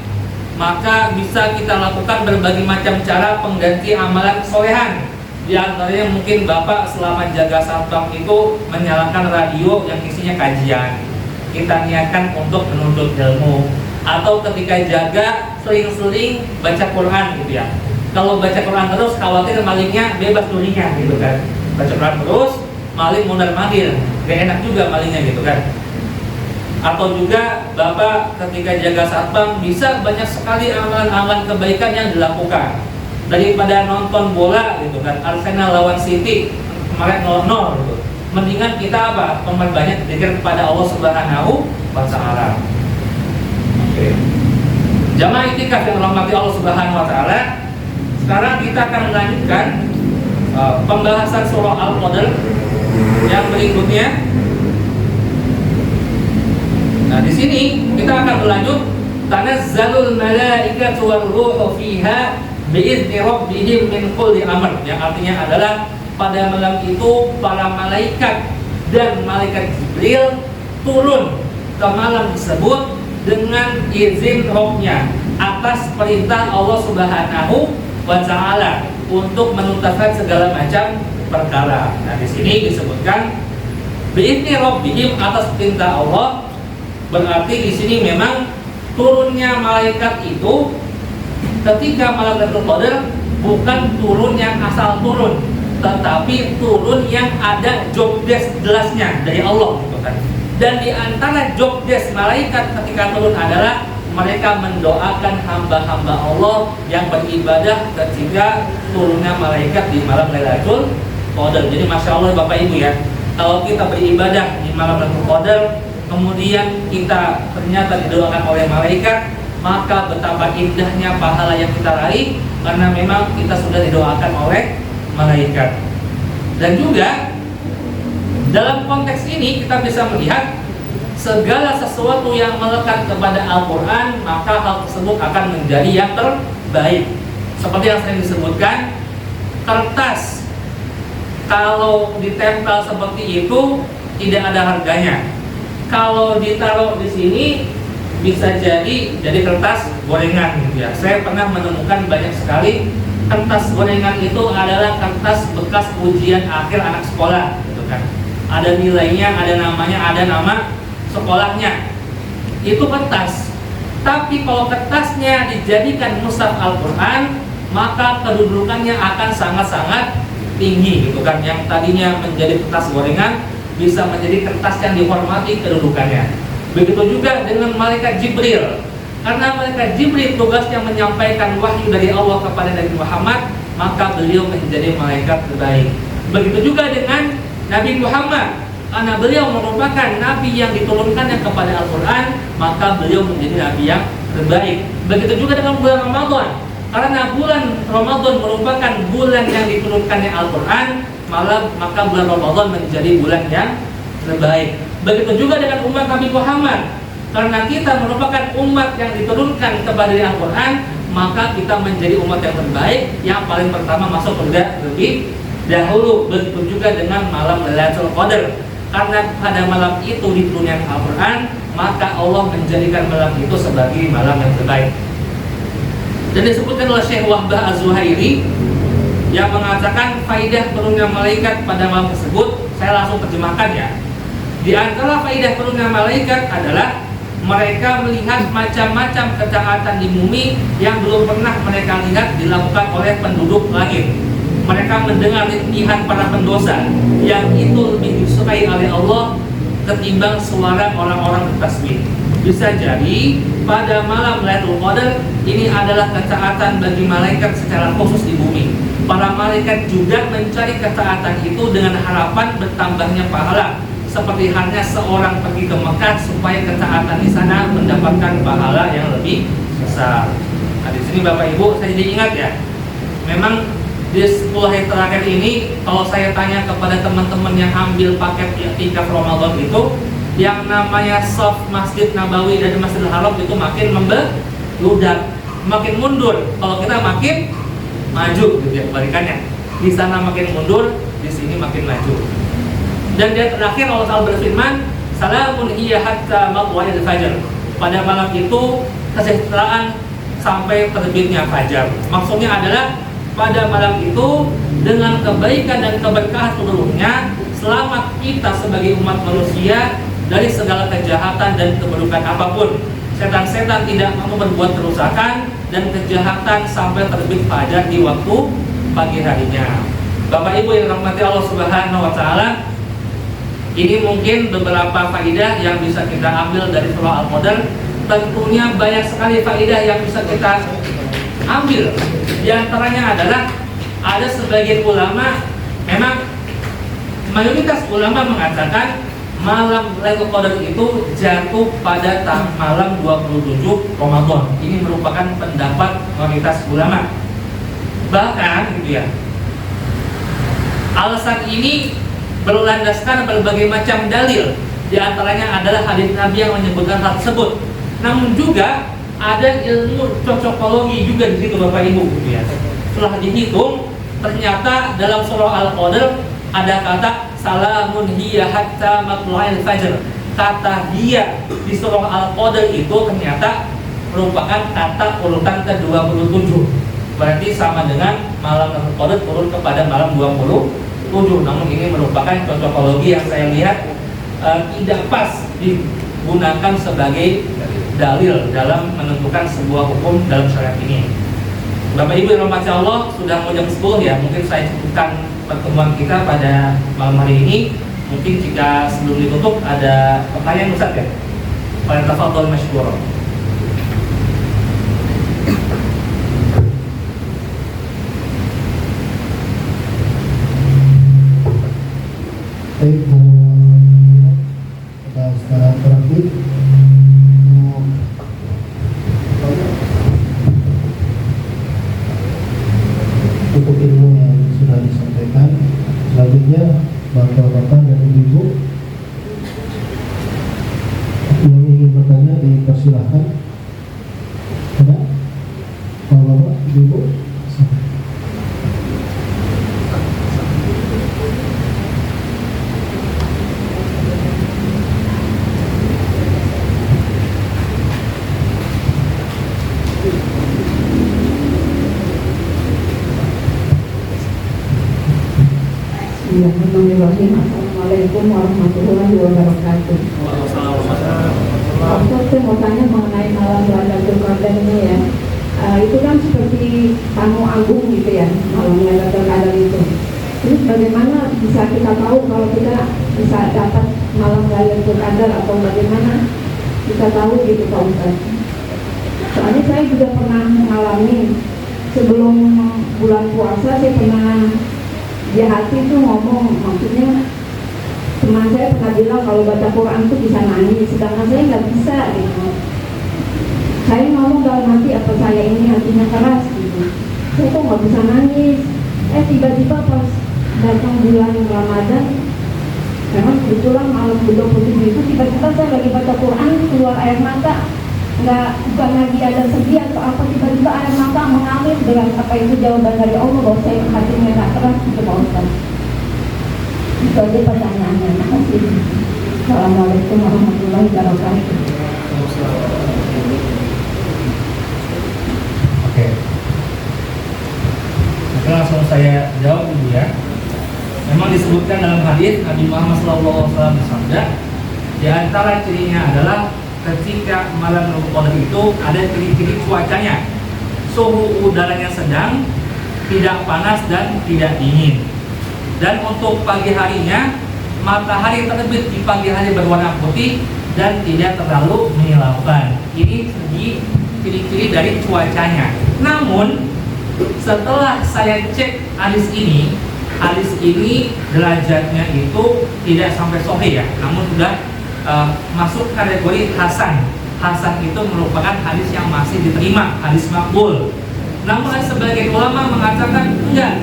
[SPEAKER 2] maka bisa kita lakukan berbagai macam cara pengganti amalan solehan. Di antaranya mungkin bapak selama jaga satpam itu menyalakan radio yang isinya kajian, kita niatkan untuk menuntut ilmu. Atau ketika jaga sering-sering baca Quran gitu ya. Kalau baca Quran terus khawatir malingnya bebas durinya gitu kan. Baca Quran terus, maling mondar-mandir, gak enak juga malingnya gitu kan. Atau juga bapak ketika jaga satpam bisa banyak sekali amalan-amalan kebaikan yang dilakukan. Daripada nonton bola gitu kan, Arsenal lawan City kemarin 0-0 gitu, mendingan kita memperbanyak zikir kepada Allah Subhanahu wa Ta'ala. Oke. Jamaah iktikaf yang dirahmati Allah Subhanahu wa Ta'ala, sekarang kita akan melanjutkan pembahasan surah Al-Qadr yang berikutnya. Nah, di sini kita akan berlanjut tanazzalul malaikatu war ruhu fiha bi'izni rabbihim min kulli amr, yang artinya adalah pada malam itu para malaikat dan malaikat Jibril turun ke malam tersebut dengan izin Rabb-nya atas perintah Allah Subhanahu wa Ta'ala untuk menuntaskan segala macam perkara. Nah, di sini disebutkan bi'izni rabbihim, atas perintah Allah. Berarti di sini memang turunnya malaikat itu ketika malam Lailatul Qadar bukan turun yang asal turun, tetapi turun yang ada job desk jelasnya dari Allah gitu kan. Dan di antara job desk malaikat ketika turun adalah mereka mendoakan hamba-hamba Allah yang beribadah ketika turunnya malaikat di malam Lailatul Qadar. Jadi Masya Allah Bapak Ibu ya, kalau kita beribadah di malam Lailatul Qadar kemudian kita ternyata didoakan oleh malaikat, maka betapa indahnya pahala yang kita raih karena memang kita sudah didoakan oleh malaikat. Dan juga dalam konteks ini kita bisa melihat segala sesuatu yang melekat kepada Al-Quran, maka hal tersebut akan menjadi yang terbaik. Seperti yang sering disebutkan, kertas kalau ditempel seperti itu tidak ada harganya. Kalau ditaruh di sini bisa jadi kertas gorengan gitu ya. Saya pernah menemukan banyak sekali kertas gorengan itu adalah kertas bekas ujian akhir anak sekolah gitu kan. Ada nilainya, ada namanya, ada nama sekolahnya. Itu kertas. Tapi kalau kertasnya dijadikan mushaf Al-Quran, maka kedudukannya akan sangat-sangat tinggi gitu kan. Yang tadinya menjadi kertas gorengan bisa menjadi kertas yang dihormati kedudukannya. Begitu juga dengan malaikat Jibril. Karena malaikat Jibril tugasnya menyampaikan wahyu dari Allah kepada Nabi Muhammad, maka beliau menjadi malaikat terbaik. Begitu juga dengan Nabi Muhammad, karena beliau merupakan nabi yang diturunkannya kepada Al-Quran, maka beliau menjadi nabi yang terbaik. Begitu juga dengan bulan Ramadan, karena bulan Ramadan merupakan bulan yang diturunkannya Al-Quran, maka bulan Ramadan menjadi bulan yang terbaik. Begitu juga dengan umat Nabi Muhammad, karena kita merupakan umat yang diturunkan kepada Al-Quran, maka kita menjadi umat yang terbaik, yang paling pertama masuk surga lebih dahulu. Begitu juga dengan malam Lailatul Qadar, karena pada malam itu diturunkan Al-Quran, maka Allah menjadikan malam itu sebagai malam yang terbaik. Dan disebutkan oleh Syekh Wahbah Az-Zuhairi yang mengatakan faidah turunnya malaikat pada malam tersebut, saya langsung terjemahkan ya. Di antara faidah turunnya malaikat adalah mereka melihat macam-macam ketaatan di bumi yang belum pernah mereka lihat dilakukan oleh penduduk langit. Mereka mendengar rintihan para pendosa yang itu lebih disukai oleh Allah ketimbang suara orang-orang bertasbih. Bisa jadi pada malam Lailatul Qadar ini adalah ketaatan bagi malaikat secara khusus di bumi. Para malaikat juga mencari ketaatan itu dengan harapan bertambahnya pahala, seperti halnya seorang pergi ke Mekah supaya ketaatan di sana mendapatkan pahala yang lebih besar. Nah, di sini Bapak Ibu saya jadi ingat ya, memang di 10 hari terakhir ini kalau saya tanya kepada teman-teman yang ambil paket i'tikaf Ramadan itu, yang namanya shaf Masjid Nabawi dan Masjidil Haram itu makin membeludak, makin mundur. Kalau kita makin maju gitu ya, kebalikannya. Di sana makin mundur, di sini makin maju. Dan di terakhir Allah Ta'ala berfirman, salamun hiya hatta matla'il fajr. Pada malam itu kesejahteraan sampai terbitnya fajar. Maksudnya adalah pada malam itu dengan kebaikan dan keberkahan seluruhnya, selamat kita sebagai umat manusia dari segala kejahatan dan keburukan apapun. Setan-setan tidak mau berbuat kerusakan dan kejahatan sampai terbit fajar di waktu pagi harinya. Bapak Ibu yang dirahmati Allah Subhanahu wa taala, ini mungkin beberapa faidah yang bisa kita ambil dari surah Al-Qadar. Tentunya banyak sekali faidah yang bisa kita ambil. Di antaranya adalah ada sebagian ulama, memang mayoritas ulama mengatakan malam Lailatul Qadar itu jatuh pada malam 27 Ramadan. Ini merupakan pendapat mayoritas ulama. Bahkan gitu ya, alasan ini berlandaskan berbagai macam dalil. Di antaranya adalah hadis Nabi yang menyebutkan hal tersebut. Namun juga ada ilmu cocokologi juga di situ Bapak Ibu gitu ya. Setelah dihitung, ternyata dalam surah Al-Qadar ada kata salamun hiya hatta matla'il fajr. Kata hiya di surah Al-Qadar itu ternyata merupakan kata urutan ke-27. Berarti sama dengan malam Lailatul Qadar turun kepada malam 27. Namun ini merupakan cocokologi yang saya lihat tidak pas digunakan sebagai dalil dalam menentukan sebuah hukum dalam syariat ini. Bapak Ibu yang dirahmati Allah, sudah mau jam 10 ya. Mungkin saya cukupkan pertemuan kita pada malam hari ini. Mungkin jika sebelum ditutup ada pertanyaan Ustaz ya. Pada tafadhol masykur.
[SPEAKER 1] Baik, kita sekarang terakhir untuk ilmu yang sudah disampaikan. Selanjutnya bapak-bapak dan ibu yang ingin bertanya dipersilahkan. Ada bapak-bapak, ibu?
[SPEAKER 4] Bismillahirrahmanirrahim. Assalamualaikum warahmatullahi wabarakatuh. Waktu saya mau tanya mengenai malam Lailatul Qadar ini ya. Itu kan seperti tamu agung gitu ya, malam Lailatul Qadar itu. Terus bagaimana bisa kita tahu kalau kita bisa dapat malam Lailatul Qadar, atau bagaimana kita tahu gitu Pak Ustaz? Soalnya saya juga pernah mengalami sebelum bulan puasa, saya pernah di hati itu ngomong, maksudnya teman saya pernah bilang kalau baca Quran itu bisa nangis, sedangkan saya nggak bisa gitu. Saya ngomong dalam hati, apa saya ini hatinya keras gitu, saya kok nggak bisa nangis. Tiba-tiba pas datang bulan Ramadan, memang kebetulan malam 27 itu tiba-tiba saya lagi baca Quran, keluar air mata. Bukan lagi ada sedih atau apa, tiba-tiba air mata mengalir dengan apa itu jawaban dari Allah bahwa saya hatinya nggak keras gitu Pak Ustaz. Itu aja pertanyaannya. Terima kasih. Assalamualaikum warahmatullahi wabarakatuh.
[SPEAKER 2] Oke. Maka langsung saya jawab dulu ya. Memang disebutkan dalam hadis Nabi Muhammad SAW bersabda, di antara cirinya adalah ketika malam Lailatul Qadar itu ada ciri-ciri cuacanya, suhu udaranya sedang, tidak panas dan tidak dingin. Dan untuk pagi harinya, matahari terbit di pagi hari berwarna putih dan tidak terlalu menyilaukan. Ini segi ciri-ciri dari cuacanya. Namun setelah saya cek hadis ini derajatnya itu tidak sampai sahih ya, namun sudah masuk kategori hasan. Hasan itu merupakan hadis yang masih diterima, hadis makbul. Namun sebagian ulama mengatakan enggak,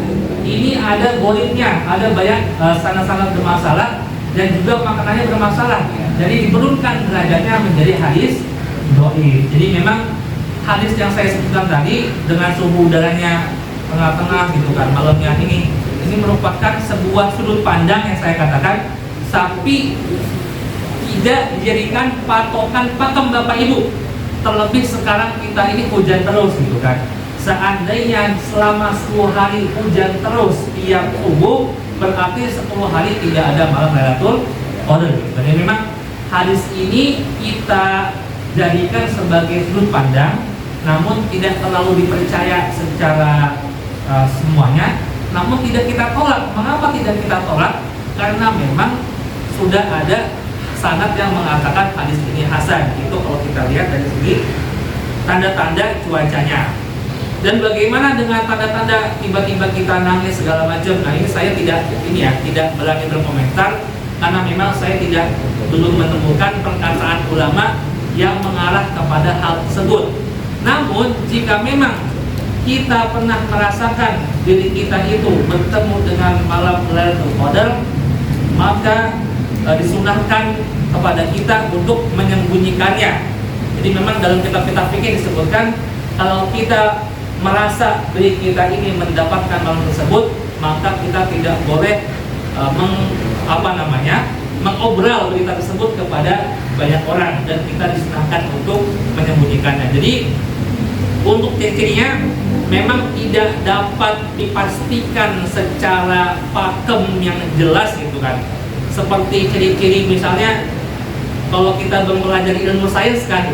[SPEAKER 2] ini ada golibnya, ada banyak sanad-sanad bermasalah dan juga makanannya bermasalah. Jadi diturunkan derajatnya menjadi hadis dhaif. Jadi memang hadis yang saya sebutkan tadi dengan suhu udaranya tengah-tengah gitu kan, malamnya ini merupakan sebuah sudut pandang yang saya katakan, tapi tidak dijadikan patokan pakem Bapak Ibu. Terlebih sekarang kita ini hujan terus gitu kan. Seandainya selama 10 hari hujan terus tiap subuh, berarti 10 hari tidak ada malam Lailatul Qadar. Jadi memang hadis ini kita jadikan sebagai sudut pandang, namun tidak terlalu dipercaya secara semuanya. Namun tidak kita tolak. Mengapa tidak kita tolak? Karena memang sudah ada sanad yang mengatakan hadis ini hasan. Itu kalau kita lihat dari segi tanda-tanda cuacanya. Dan bagaimana dengan tanda-tanda tiba-tiba kita nangis segala macam? Nah ini saya tidak berani berkomentar karena memang saya belum menemukan perkataan ulama yang mengarah kepada hal tersebut. Namun jika memang kita pernah merasakan diri kita itu bertemu dengan malam Lailatul Qadar, maka disunahkan kepada kita untuk menyembunyikannya. Jadi memang dalam kitab-kitab fikih disebutkan kalau kita merasa diri kita ini mendapatkan malam tersebut, maka kita tidak boleh mengobral berita tersebut kepada banyak orang, dan kita disunahkan untuk menyembunyikannya. Jadi untuk ciri-cirinya memang tidak dapat dipastikan secara pakem yang jelas gitu kan. Seperti ciri-ciri misalnya kalau kita mempelajari ilmu sains kan,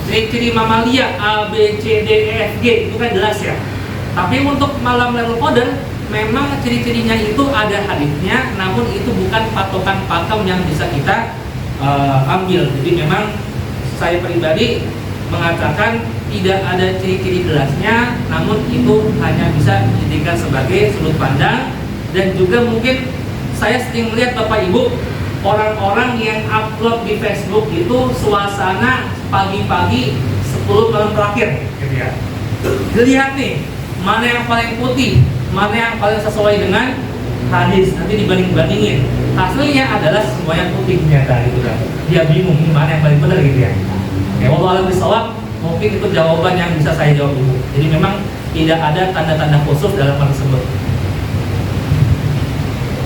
[SPEAKER 2] ciri-ciri mamalia A, B, C, D, E, F, G itu kan jelas ya. Tapi untuk malam Lailatul Qadar memang ciri-cirinya itu ada hadisnya, namun itu bukan patokan pakem yang bisa kita ambil. Jadi memang saya pribadi mengatakan tidak ada ciri-ciri jelasnya, namun itu hanya bisa dijadikan sebagai sudut pandang. Dan juga mungkin saya sering melihat Bapak Ibu, orang-orang yang upload di Facebook itu suasana pagi-pagi 10 malam terakhir gitu ya. Dilihat nih, mana yang paling putih, mana yang paling sesuai dengan hadis, nanti dibanding-bandingin. Hasilnya adalah semuanya putih ternyata gitu kan. Dia bingung mana yang paling benar gitu ya. Ya wallahu a'lam bishawab, mungkin itu jawaban yang bisa saya jawab dulu. Jadi memang tidak ada tanda-tanda khusus dalam hal tersebut.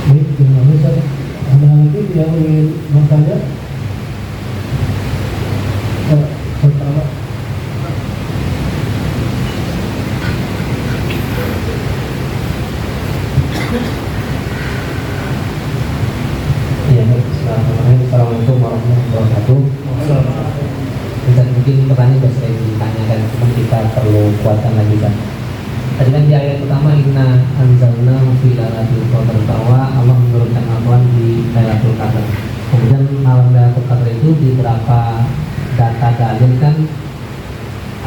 [SPEAKER 1] Baik, terima kasih. Ada lagi yang ingin bertanya? Pertama.
[SPEAKER 5] Ya, Assalamualaikum warahmatullahi wabarakatuh.
[SPEAKER 1] mungkin pertanyaan sudah sering ditanyakan, cuma kita perlu kuatkan lagi kan. Tadi kan di ayat pertama inna anzalna fi lailatul qadar, bahwa Allah menurunkan Al-Quran di Lailatul Qadar. Kemudian malam Lailatul Qadar itu di beberapa data dalil kan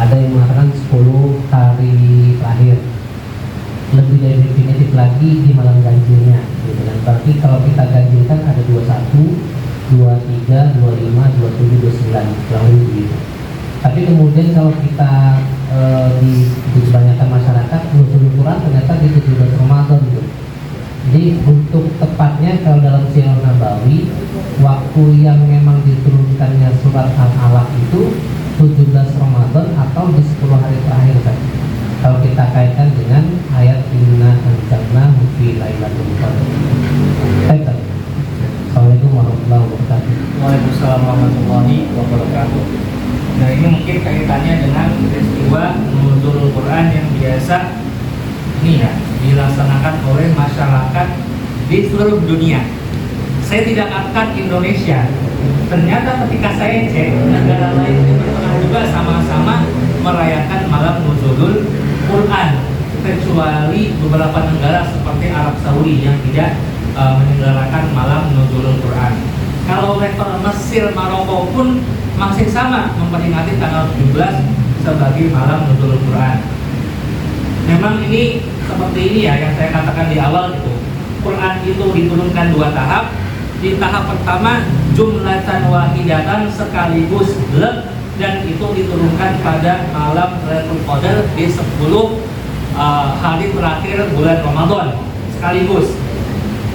[SPEAKER 1] ada yang mengatakan 10 hari terakhir, lebih dari definitif lagi di malam ganjilnya gitu. Dan berarti kalau kita ganjilkan ada 21, 23, 25, 27, 29 kurang lebih begitu. Tapi kemudian kalau kita di kebanyakan masyarakat nuzul Quran ternyata di 17 Ramadan gitu. Jadi untuk tepatnya kalau dalam Sirah Nabawi waktu yang memang diturunkannya surat Al-Alaq itu 17 Ramadan atau di 10 hari terakhir kan. Kalau kita kaitkan dengan ayat inna anzalna fi lailatul qadar. Baik. Assalamualaikum warahmatullahi wabarakatuh.
[SPEAKER 2] Waalaikumsalam warahmatullahi wabarakatuh. Nah, ini mungkin kaitannya dengan peristiwa nuzulul Quran yang biasa ini ya dilaksanakan oleh masyarakat di seluruh dunia. Saya tidak katakan Indonesia. Ternyata ketika saya cek, negara lain itu pernah juga sama-sama merayakan malam nuzulul Quran, kecuali beberapa negara seperti Arab Saudi yang tidak menyelenggarakan malam nuzulul Quran. Kalau level Mesir, Maroko pun masih sama memperingati tanggal 17 sebagai malam nuzulul Quran. Memang ini seperti ini ya yang saya katakan di awal gitu. Quran itu diturunkan 2 tahap. Di tahap pertama jumlatan wahidatan sekaligus blek, dan itu diturunkan pada malam Lailatul Qadar di 10 hari terakhir bulan Ramadan sekaligus.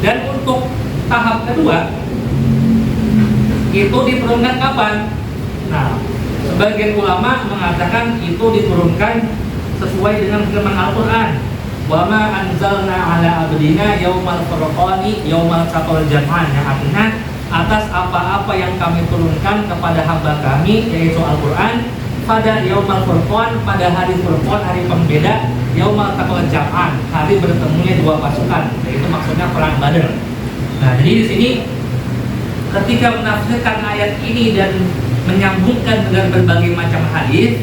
[SPEAKER 2] Dan untuk tahap kedua itu diturunkan kapan? Nah, sebagian ulama mengatakan itu diturunkan sesuai dengan firman Al-Quran. Wa ma anzalna ala abdina yaumal furqani yaumal taqal jam'an, yang artinya atas apa-apa yang kami turunkan kepada hamba kami yaitu Al-Quran pada yaumal furqan, pada hari furqan, hari pembeda, yaumal taqal jam'an, hari bertemunya 2 pasukan, yaitu maksudnya perang Badar. Nah, jadi di sini ketika menafsirkan ayat ini dan menyambungkan dengan berbagai macam hadis,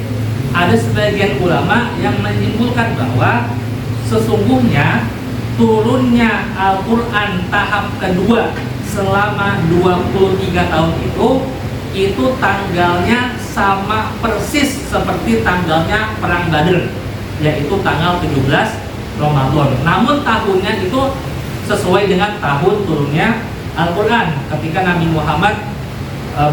[SPEAKER 2] ada sebagian ulama yang menyimpulkan bahwa sesungguhnya turunnya Al-Quran tahap kedua selama 23 tahun itu tanggalnya sama persis seperti tanggalnya perang Badar, yaitu tanggal 17 Ramadan. Namun tahunnya itu sesuai dengan tahun turunnya Al-Quran ketika Nabi Muhammad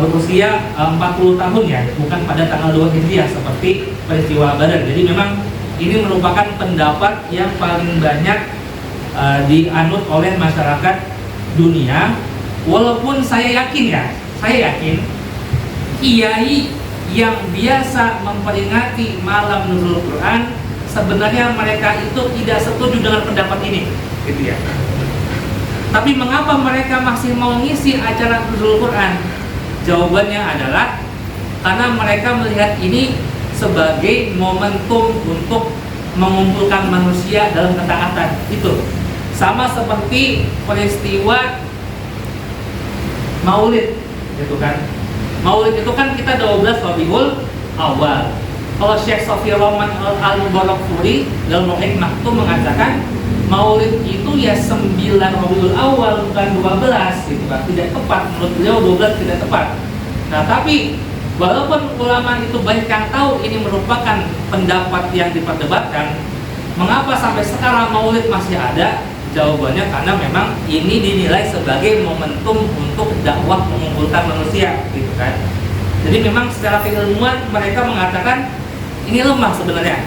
[SPEAKER 2] berusia 40 tahun ya, bukan pada tanggal 2 Hijriah seperti peristiwa Badar. Jadi memang ini merupakan pendapat yang paling banyak dianut oleh masyarakat dunia. Walaupun saya yakin kiai yang biasa memperingati malam nuzul Quran sebenarnya mereka itu tidak setuju dengan pendapat ini, gitu ya. Tapi mengapa mereka masih mau ngisi acara nuzul Quran? Jawabannya adalah karena mereka melihat ini sebagai momentum untuk mengumpulkan manusia dalam ketaatan. Itu sama seperti peristiwa Maulid, gitu kan. Maulid itu kan kita 12 Rabiul Awal. Kalau Syekh Sofi Roman Al-Mubarakfuri dalam Hikmah itu mengatakan Maulid itu ya 9 Rabiul Awal, bukan 12, gitu kan. Tidak tepat, menurut beliau 12 tidak tepat. Nah, tapi walaupun ulama itu banyak yang tahu ini merupakan pendapat yang diperdebatkan, mengapa sampai sekarang Maulid masih ada? Jawabannya karena memang ini dinilai sebagai momentum untuk dakwah mengumpulkan manusia, gitu kan. Jadi memang secara keilmuan mereka mengatakan ini lemah sebenarnya.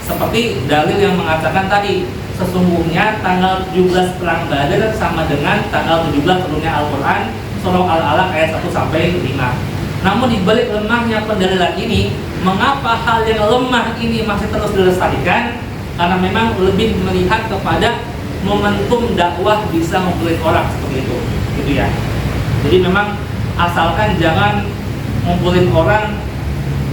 [SPEAKER 2] Seperti dalil yang mengatakan tadi, sesungguhnya tanggal 17 perang Badar sama dengan tanggal 17 turunnya Al-Quran surah Al-Alaq ayat 1 sampai 5. Namun di balik lemahnya pendalilan ini, mengapa hal yang lemah ini masih terus dilestarikan? Karena memang lebih melihat kepada momentum dakwah bisa ngumpulin orang seperti itu, gitu ya. Jadi memang asalkan jangan ngumpulin orang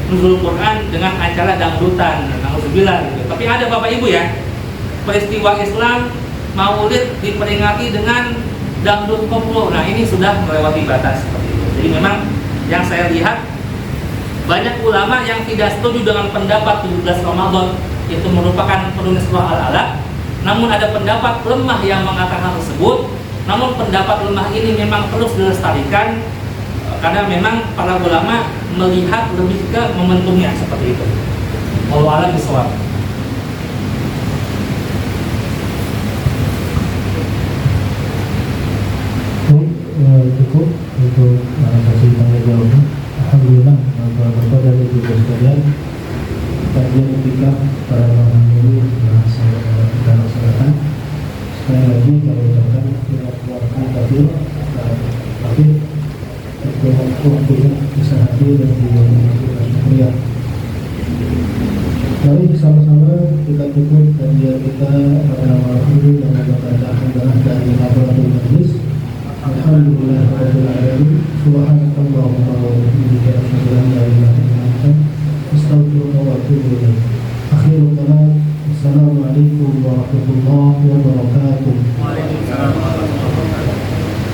[SPEAKER 2] nuzul Quran dengan acara dangdutan, nauzubillah gitu. Tapi ada Bapak Ibu ya, peristiwa Islam Maulid diperingati dengan dangdut koplo. Nah, ini sudah melewati batas seperti itu. Jadi memang yang saya lihat Banyak ulama yang tidak setuju dengan pendapat 17 Ramadan itu merupakan penulis surah Al-Alaq. Namun ada pendapat lemah yang mengatakan hal tersebut. Namun pendapat lemah ini memang terus dilestarikan karena memang para ulama melihat lebih ke momentumnya seperti itu. Wallahu a'lam bishawab.
[SPEAKER 5] Cukup untuk sesi tanya jawabnya. Alhamdulillah, Bapak dan Ibu sekalian, kajian etika pada malam ini kita laksanakan. Sekali lagi kami ucapkan terima kasih tapi waktunya bisa hadir dan dilakukan syukuria. Mari bersama-sama kita tutup kajian kita pada malam ini dengan membaca hamdalah dari Hadratul Majlis. Alhamdulillah rabbil alamin. Subhanakallahumma wa bihamdika asyhadu an la ilaha illa anta astaghfiruka wa atubu ilaik. Akhirul kalam. Assalamualaikum warahmatullahi wabarakatuh.
[SPEAKER 2] Waalaikumsalam.